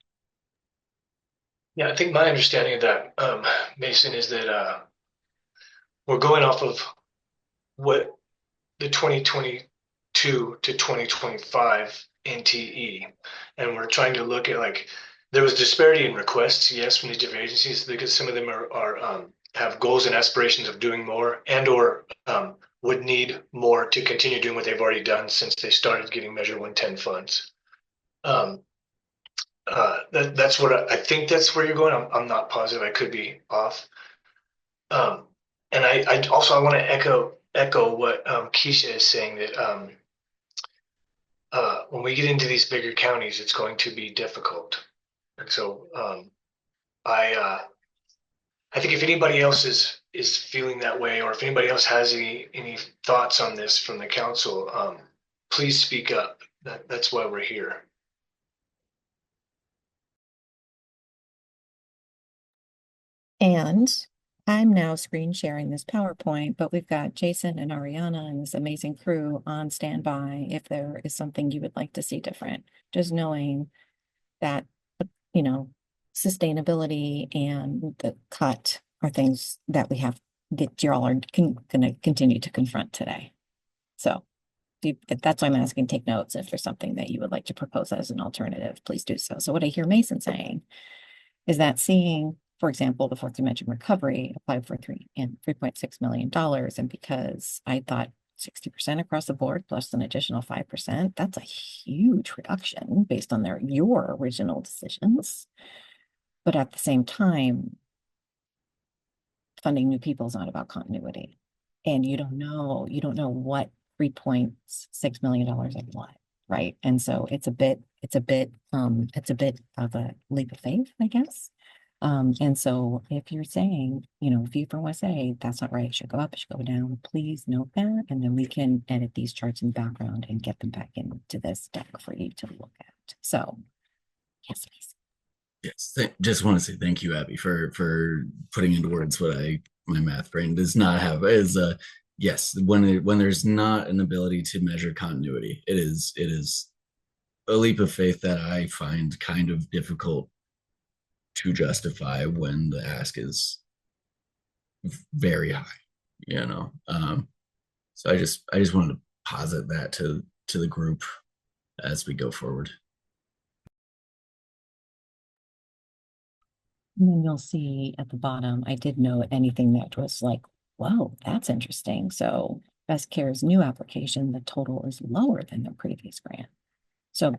Yeah, I think my understanding of that, Mason, is that we're going off of what the 2022 to 2025 NTE, and we're trying to look at like there was disparity in requests, yes, from these different agencies because some of them are have goals and aspirations of doing more and or would need more to continue doing what they've already done since they started getting Measure 110 funds. That's what I think that's where you're going. I'm not positive. I could be off. Um, and I also I want to echo what Keisha is saying that when we get into these bigger counties, it's going to be difficult. And so I I think if anybody else is feeling that way, or if anybody else has any thoughts on this from the council, please speak up. That's why we're here. And I'm now screen sharing this PowerPoint, but we've got Jason and Ariana and this amazing crew on standby if there is something you would like to see different. Just knowing that, you know, sustainability and the cut are things that we have that y'all are going to continue to confront today. So that's why I'm asking, take notes. If there's something that you would like to propose as an alternative, please do so. So what I hear Mason saying is that seeing, for example, the fourth dimension recovery applied for $3.6 million. And because I thought 60% across the board plus an additional 5%, that's a huge reduction based on your original decisions. But at the same time, funding new people is not about continuity. And you don't know what $3.6 million of what, right? And so it's a bit of a leap of faith, I guess. And so if you're saying, if you want to say that's not right, it should go up, it should go down, please note that. And then we can edit these charts in the background and get them back into this deck for you to look at. So yes, please. Yes, just want to say thank you, Abby, for putting into words what my math brain does not have. Is yes, when there's not an ability to measure continuity, it is a leap of faith that I find kind of difficult to justify when the ask is very high, So I just wanted to posit that to the group as we go forward. And then you'll see at the bottom, I did note anything that was like, whoa, that's interesting. So Best Care's new application, the total is lower than the previous grant. So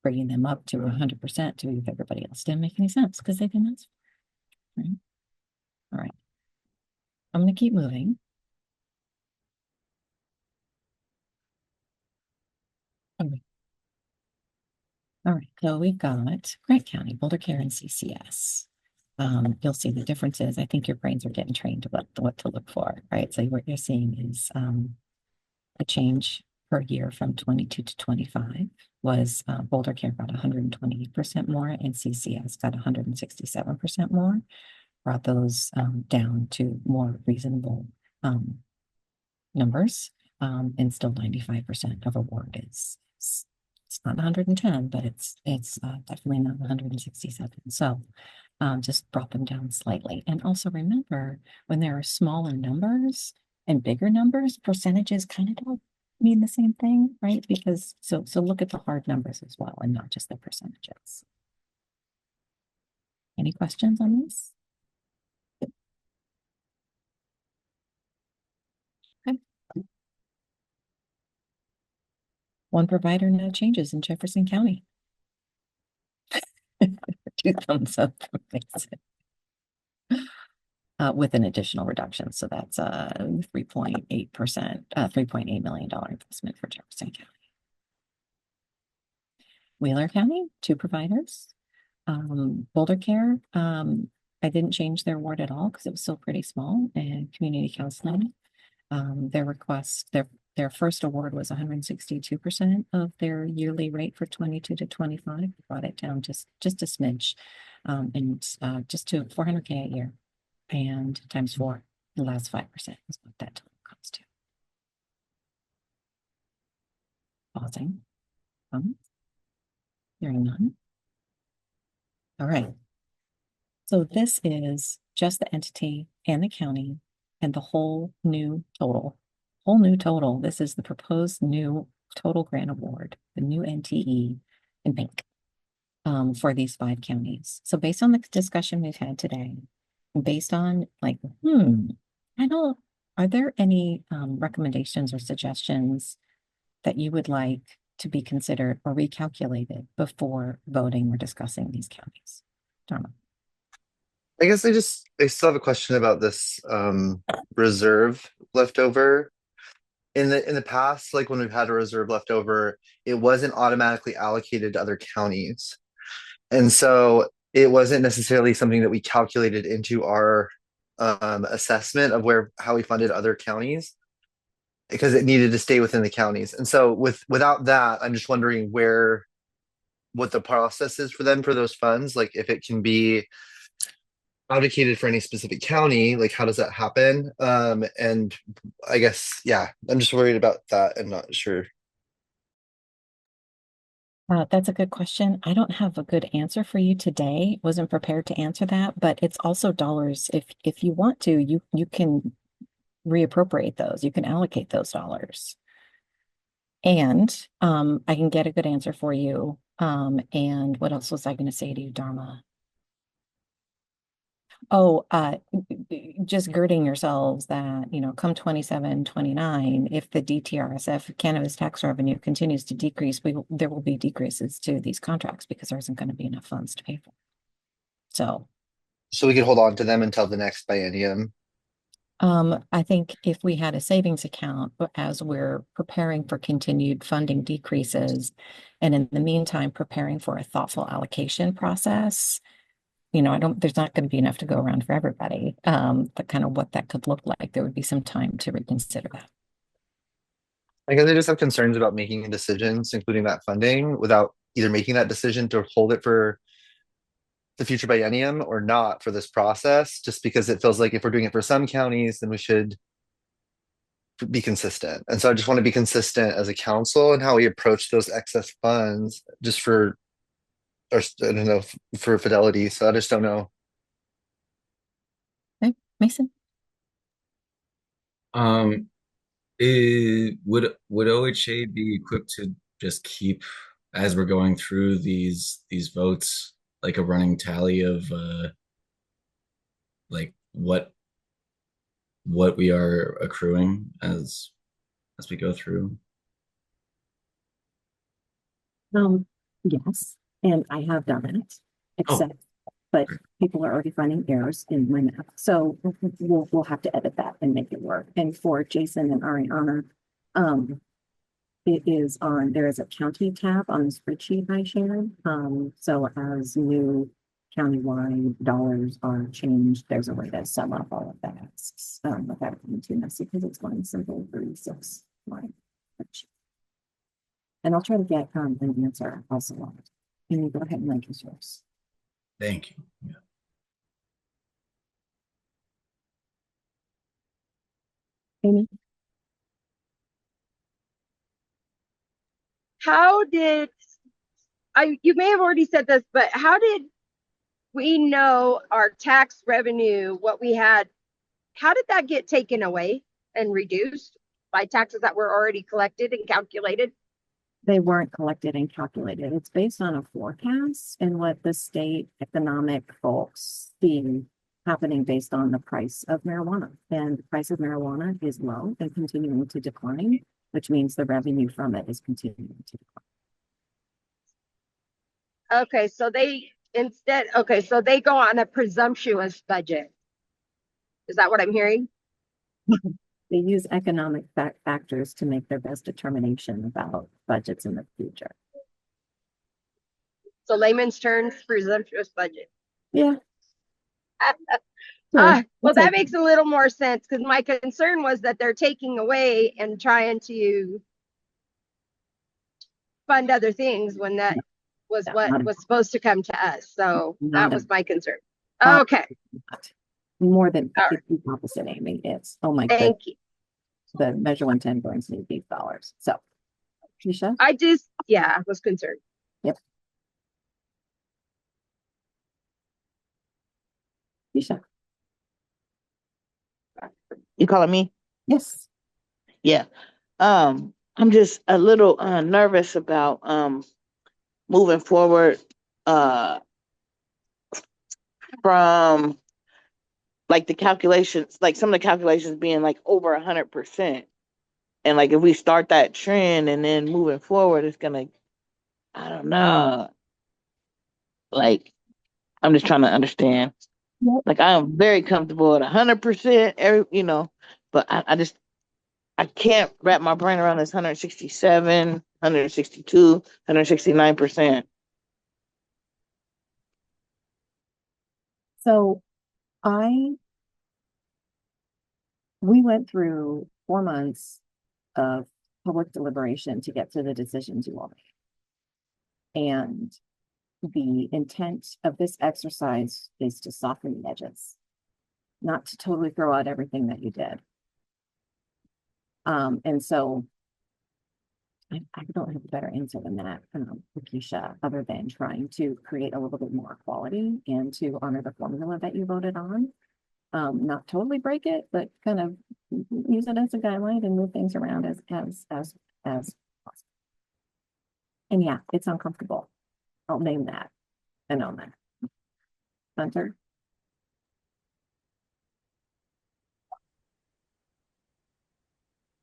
bringing them up to 100% to if everybody else didn't make any sense because they didn't ask. Right? All right. I'm going to keep moving. Okay. All right. So we've got Grant County, Boulder Care, and CCS. You'll see the differences. I think your brains are getting trained to what to look for, right? So what you're seeing is a change per year from 22 to 25 was Boulder Care got 128% more and CCS got 167% more. brought those down to more reasonable numbers. And still 95% of award is it's not 110, but it's definitely not 167. So just brought them down slightly. And also remember, when there are smaller numbers and bigger numbers, percentages kind of don't mean the same thing, right? Because so look at the hard numbers as well and not just the percentages. Any questions on this? Okay. One provider, no changes in Jefferson County. 2 thumbs up from Mason. With an additional reduction. So that's 3.8%, $3.8 million investment for Jefferson County. Wheeler County, 2 providers. Boulder Care, I didn't change their award at all because it was still pretty small. And community counseling, their request, their first award was 162% of their yearly rate for 22 to 25. Brought it down just a smidge, and just to $400K a year, and times 4, the last 5% is what that total comes to. Pausing. Hearing none. All right. So this is just the entity and the county and the whole new total. This is the proposed new total grant award, the new NTE in pink, for these 5 counties. So based on the discussion we've had today, based on like, are there any recommendations or suggestions that you would like to be considered or recalculated before voting or discussing these counties? Dharma. I guess I still have a question about this reserve leftover. In the past, like when we've had a reserve leftover, it wasn't automatically allocated to other counties. And so it wasn't necessarily something that we calculated into our assessment of how we funded other counties, because it needed to stay within the counties. And so without that, I'm just wondering what the process is for them for those funds, like if it can be advocated for any specific county, like how does that happen? And I guess, yeah, I'm just worried about that and not sure. That's a good question. I don't have a good answer for you today. Wasn't prepared to answer that, but it's also dollars. If you want to, you can reappropriate those. You can allocate those dollars. And I can get a good answer for you. And what else was I going to say to you, Dharma? Oh, just girding yourselves that, come 27, 29, if the DTRSF cannabis tax revenue continues to decrease, there will be decreases to these contracts because there isn't going to be enough funds to pay for. So we could hold on to them until the next biennium. I think if we had a savings account as we're preparing for continued funding decreases, and in the meantime, preparing for a thoughtful allocation process, there's not going to be enough to go around for everybody. But kind of what that could look like, there would be some time to reconsider that. I guess I just have concerns about making decisions, including that funding, without either making that decision to hold it for the future biennium or not for this process, just because it feels like if we're doing it for some counties, then we should be consistent. And so I just want to be consistent as a council and how we approach those excess funds just for fidelity. So I just don't know. Okay, Mason. Would OHA be equipped to just keep, as we're going through these votes, like a running tally of like what we are accruing as we go through? Yes, and I have done it, except, but people are already finding errors in my math, so we'll have to edit that and make it work. And for Jason and Ariana, it is there is a county tab on the spreadsheet I shared. So as new countywide dollars are changed, there's a way to sum up all of that. Without being too messy, because it's one simple 36 line spreadsheet. And I'll try to get an answer also on it. And you go ahead and make yours. Thank you. Yeah. Amy? How did you may have already said this, but how did we know our tax revenue, what we had, how did that get taken away and reduced by taxes that were already collected and calculated? They weren't collected and calculated. It's based on a forecast and what the state economic folks see happening based on the price of marijuana. And the price of marijuana is low and continuing to decline, which means the revenue from it is continuing to decline. Okay, so they go on a presumptuous budget. Is that what I'm hearing? They use economic factors to make their best determination about budgets in the future. So layman's terms, presumptuous budget. Yeah. Well, that makes a little more sense because my concern was that they're taking away and trying to fund other things when that was what was supposed to come to us. So that was my concern. Okay. More than it's the opposite, Amy. It's, oh my goodness. Thank you. The Measure 110 brings me these dollars. So, Keisha? I was concerned. Yep. Keisha? You calling me? Yes. Yeah. I'm just a little nervous about moving forward from like the calculations, like some of the calculations being like over 100%. And like if we start that trend and then moving forward, it's gonna, I don't know. Like I'm just trying to understand. Yep. Like I am very comfortable at 100%, but I can't wrap my brain around this 167, 162, 169%. So we went through 4 months of public deliberation to get to the decisions you all made. And the intent of this exercise is to soften the edges, not to totally throw out everything that you did. And so I don't have a better answer than that, for Keisha, other than trying to create a little bit more equality and to honor the formula that you voted on. Not totally break it, but kind of use it as a guideline and move things around as possible. And yeah, it's uncomfortable. I'll name that and own that. Hunter?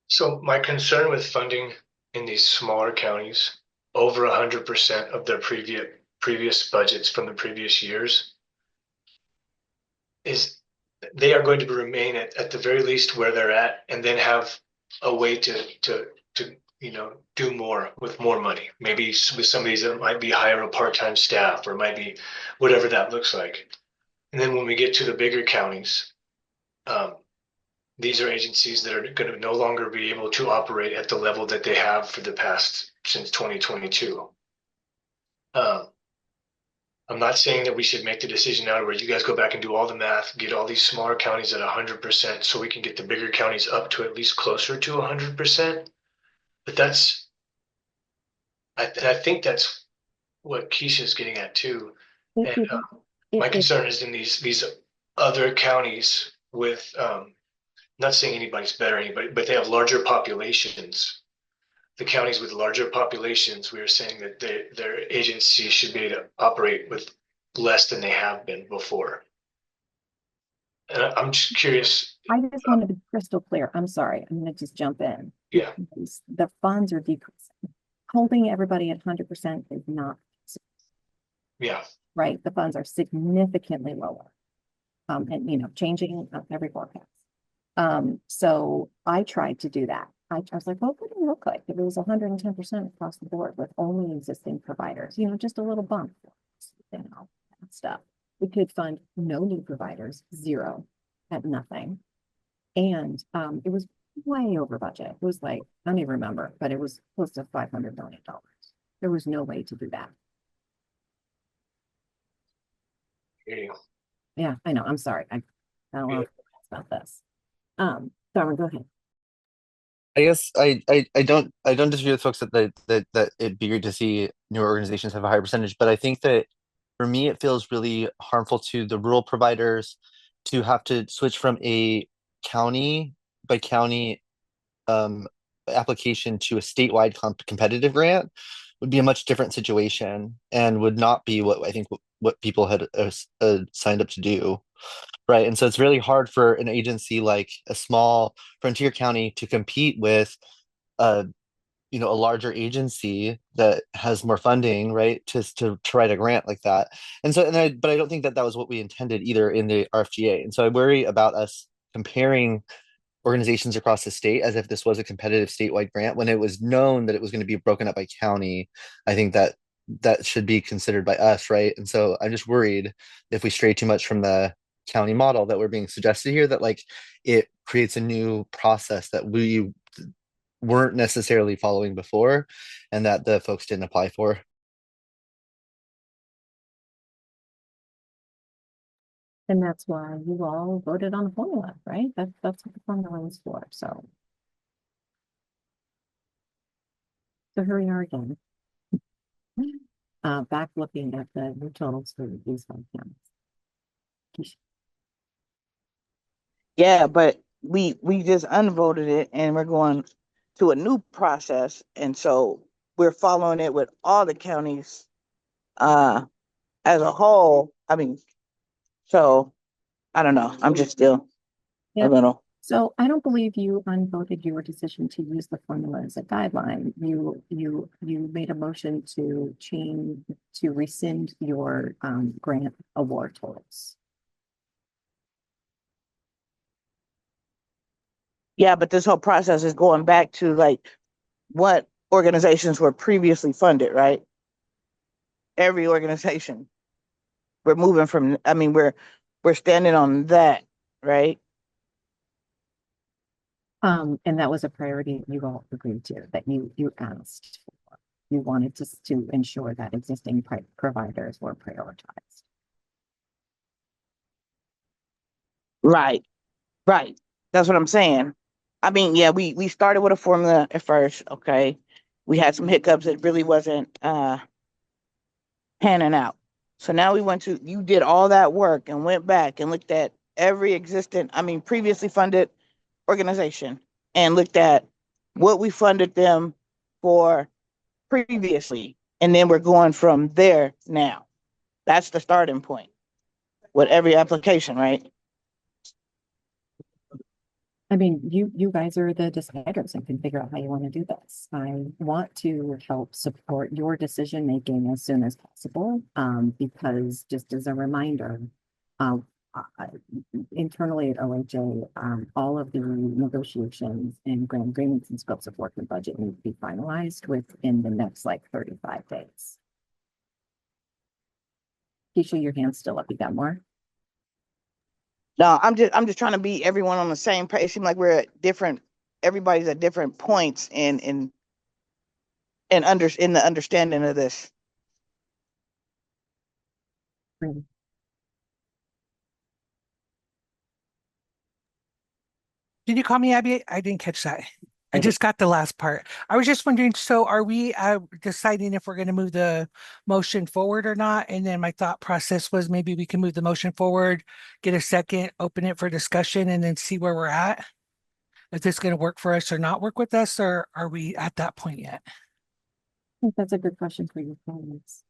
So my concern with funding in these smaller counties, over 100% of their previous budgets from the previous years, is they are going to remain at the very least where they're at, and then have a way to do more with more money. Maybe with some of these, it might be hire a part-time staff, or it might be whatever that looks like. And then when we get to the bigger counties, these are agencies that are going to no longer be able to operate at the level that they have for the past since 2022. I'm not saying that we should make the decision now where you guys go back and do all the math, get all these smaller counties at 100%, so we can get the bigger counties up to at least closer to 100%. But I think that's what Keisha's getting at too. And my concern is in these other counties with, not saying anybody's better than anybody, but they have larger populations. The counties with larger populations, we are saying that their agencies should be able to operate with less than they have been before. And I'm just curious. I just want to be crystal clear. I'm sorry. I'm going to just jump in. Yeah. The funds are decreasing. Holding everybody at 100% is not. Yeah. Right. The funds are significantly lower. And changing every forecast. So I tried to do that. I was like, what would it look like if it was 110% across the board with only existing providers? Just a little bump, that stuff. We could fund no new providers, zero, at nothing. And it was way over budget. It was like, I don't even remember, but it was close to $500 million. There was no way to do that. Yeah, I know. I'm sorry. I don't want to about this. Darwin, go ahead. I guess I don't disagree with folks that that it'd be great to see newer organizations have a higher percentage, but I think that for me it feels really harmful to the rural providers to have to switch from a county by county um application to a statewide competitive grant would be a much different situation and would not be what I think what people had signed up to do. Right. And so it's really hard for an agency like a small frontier county to compete with a a larger agency that has more funding, right, to write a grant like that. And so but I don't think that that was what we intended either in the RFGA. And so I worry about us comparing organizations across the state as if this was a competitive statewide grant when it was known that it was going to be broken up by county. I think that that should be considered by us, right? And so I'm just worried if we stray too much from the county model that we're being suggested here, that like it creates a new process that we weren't necessarily following before and that the folks didn't apply for. And that's why you all voted on the formula, right? That's what the formula is for. So here we are again. Back looking at the new totals for these five counties. Yeah, but we just unvoted it and we're going to a new process. And so we're following it with all the counties as a whole. I mean, so I don't know. I'm just still a little. So I don't believe you unvoted your decision to use the formula as a guideline. You made a motion to rescind your grant award totals. Yeah, but this whole process is going back to like what organizations were previously funded, right? Every organization. We're moving from, I mean, we're standing on that, right? And that was a priority you all agreed to, that you asked for. You wanted to ensure that existing providers were prioritized. Right. That's what I'm saying. I mean, yeah, we started with a formula at first, okay. We had some hiccups. It really wasn't panning out. So now you did all that work and went back and looked at every existing, I mean, previously funded organization and looked at what we funded them for previously. And then we're going from there now. That's the starting point with every application, right? I mean, you guys are the deciders and can figure out how you want to do this. I want to help support your decision making as soon as possible, because just as a reminder, uh, internally at OHA, all of the negotiations and grant agreements and scopes of work and budget need to be finalized within the next like 35 days. Keisha, your hand's still up. You got more? No, I'm just trying to be everyone on the same page. It seems like we're at different, everybody's at different points in the understanding of this. Did you call me Abby? I didn't catch that. I just got the last part. I was just wondering, so are we deciding if we're going to move the motion forward or not? And then my thought process was maybe we can move the motion forward, get a second, open it for discussion, and then see where we're at. Is this going to work for us or not work with us, or are we at that point yet? I think that's a good question for your colleagues.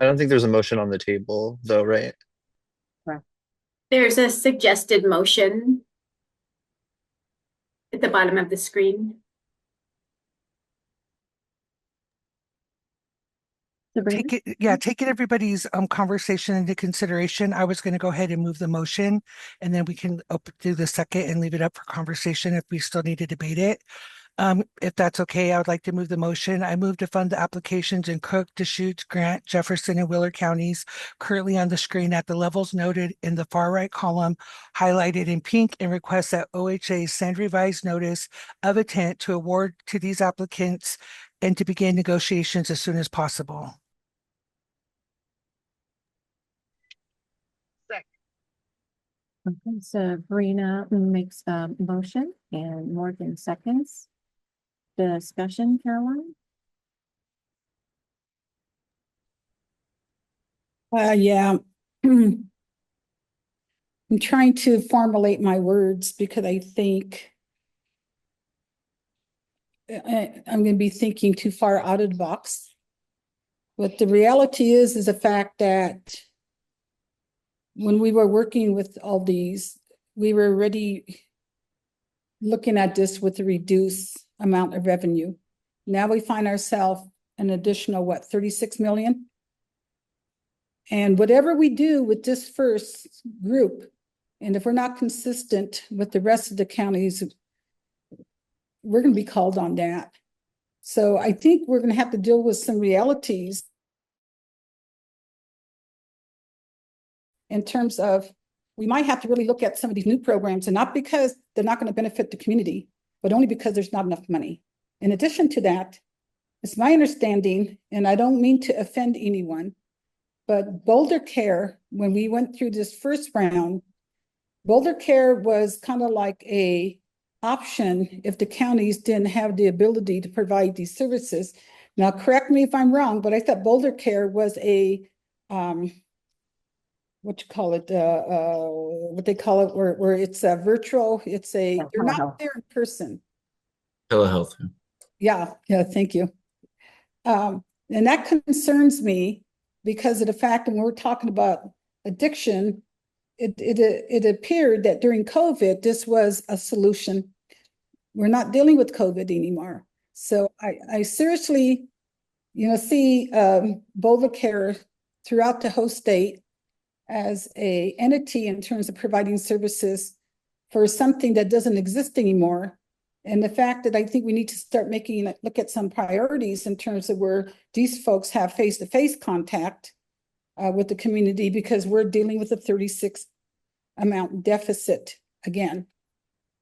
I don't think there's a motion on the table though, right? Correct. There's a suggested motion at the bottom of the screen. Taking everybody's conversation into consideration, I was going to go ahead and move the motion, and then we can do the second and leave it up for conversation if we still need to debate it. If that's okay, I would like to move the motion. I move to fund the applications in Cook, Deschutes, Grant, Jefferson, and Willard counties currently on the screen at the levels noted in the far right column, highlighted in pink, and request that OHA send revised notice of intent to award to these applicants and to begin negotiations as soon as possible. Okay, so Verena makes a motion and Morgan seconds. Discussion, Caroline? Yeah. I'm trying to formulate my words because I think I'm going to be thinking too far out of the box. But the reality is the fact that when we were working with all these, we were already looking at this with a reduced amount of revenue. Now we find ourselves an additional, what, 36 million? And whatever we do with this first group, and if we're not consistent with the rest of the counties, we're going to be called on that. So I think we're going to have to deal with some realities in terms of we might have to really look at some of these new programs, and not because they're not going to benefit the community, but only because there's not enough money. In addition to that, it's my understanding, and I don't mean to offend anyone, but Boulder Care, when we went through this first round, Boulder Care was kind of like a option if the counties didn't have the ability to provide these services. Now, correct me if I'm wrong, but I thought Boulder Care was a what you call it, what they call it, where it's a virtual, it's a, you're not there in person. Telehealth. Yeah, thank you. And that concerns me because of the fact that when we're talking about addiction, it appeared that during COVID, this was a solution. We're not dealing with COVID anymore. So I seriously, see Boulder Care throughout the whole state as a entity in terms of providing services for something that doesn't exist anymore. And the fact that I think we need to start look at some priorities in terms of where these folks have face-to-face contact with the community, because we're dealing with a 36 amount deficit again.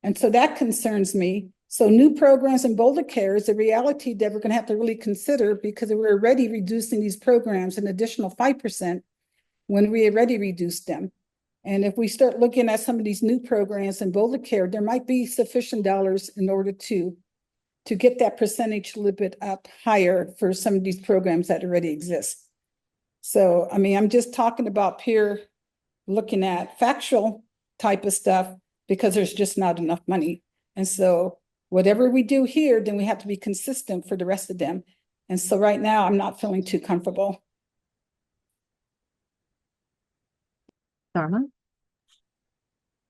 And so that concerns me. So new programs in Boulder Care is a reality that we're going to have to really consider, because we're already reducing these programs an additional 5% when we already reduced them. And if we start looking at some of these new programs in Boulder Care, there might be sufficient dollars in order to get that percentage a little bit up higher for some of these programs that already exist. So, I mean, I'm just talking about peer looking at factual type of stuff, because there's just not enough money. And so whatever we do here, then we have to be consistent for the rest of them. And so right now I'm not feeling too comfortable. Dharma?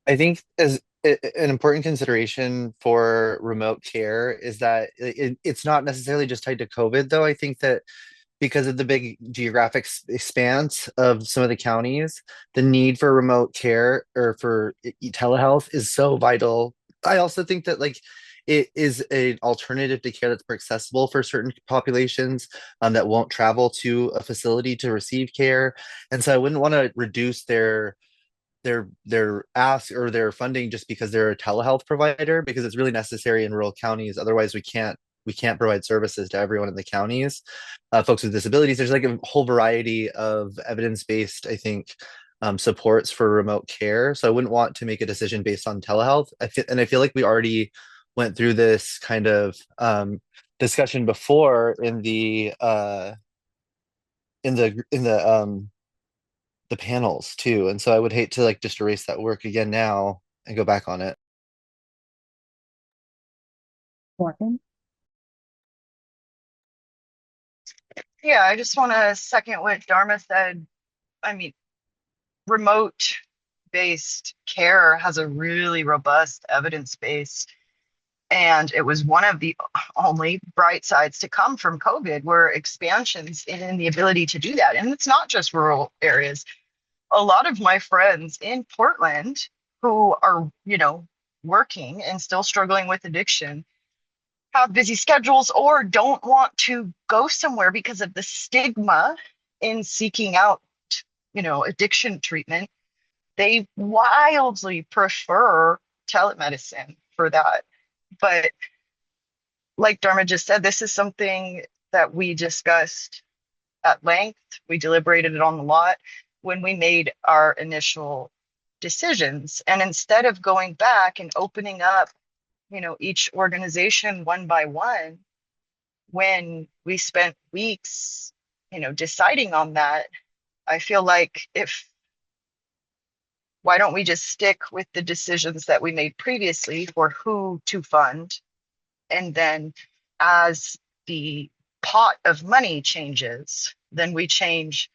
I think as an important consideration for remote care is that it's not necessarily just tied to COVID, though. I think that because of the big geographic expanse of some of the counties, the need for remote care or for telehealth is so vital. I also think that it is an alternative to care that's more accessible for certain populations that won't travel to a facility to receive care. And so I wouldn't want to reduce their ask or their funding just because they're a telehealth provider, because it's really necessary in rural counties. Otherwise we can't provide services to everyone in the counties. Folks with disabilities, there's like a whole variety of evidence-based, I think, supports for remote care. So I wouldn't want to make a decision based on telehealth. I feel like we already went through this kind of discussion before in the the panels too. And so I would hate to just erase that work again now and go back on it. Morgan? Yeah, I just want to second what Dharma said. I mean, remote based care has a really robust evidence base. And it was one of the only bright sides to come from COVID were expansions in the ability to do that. And it's not just rural areas. A lot of my friends in Portland who are, working and still struggling with addiction have busy schedules or don't want to go somewhere because of the stigma in seeking out, addiction treatment. They wildly prefer telemedicine for that. But like Dharma just said, this is something that we discussed at length. We deliberated it on the lot when we made our initial decisions. And instead of going back and opening up, each organization one by one, when we spent weeks, deciding on that, I feel like why don't we just stick with the decisions that we made previously for who to fund? And then as the pot of money changes, then we change,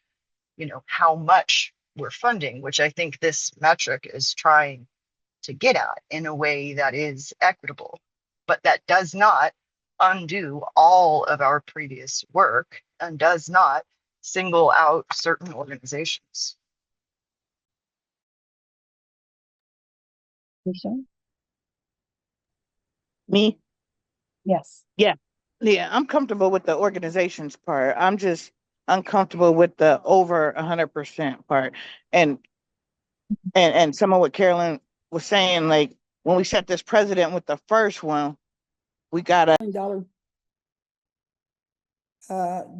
how much we're funding, which I think this metric is trying to get at in a way that is equitable, but that does not undo all of our previous work and does not single out certain organizations. Me? Yes. Yeah. Yeah, I'm comfortable with the organizations part. I'm just uncomfortable with the over 100% part. And some of what Carolyn was saying, like when we set this precedent with the first one, we gotta $1 million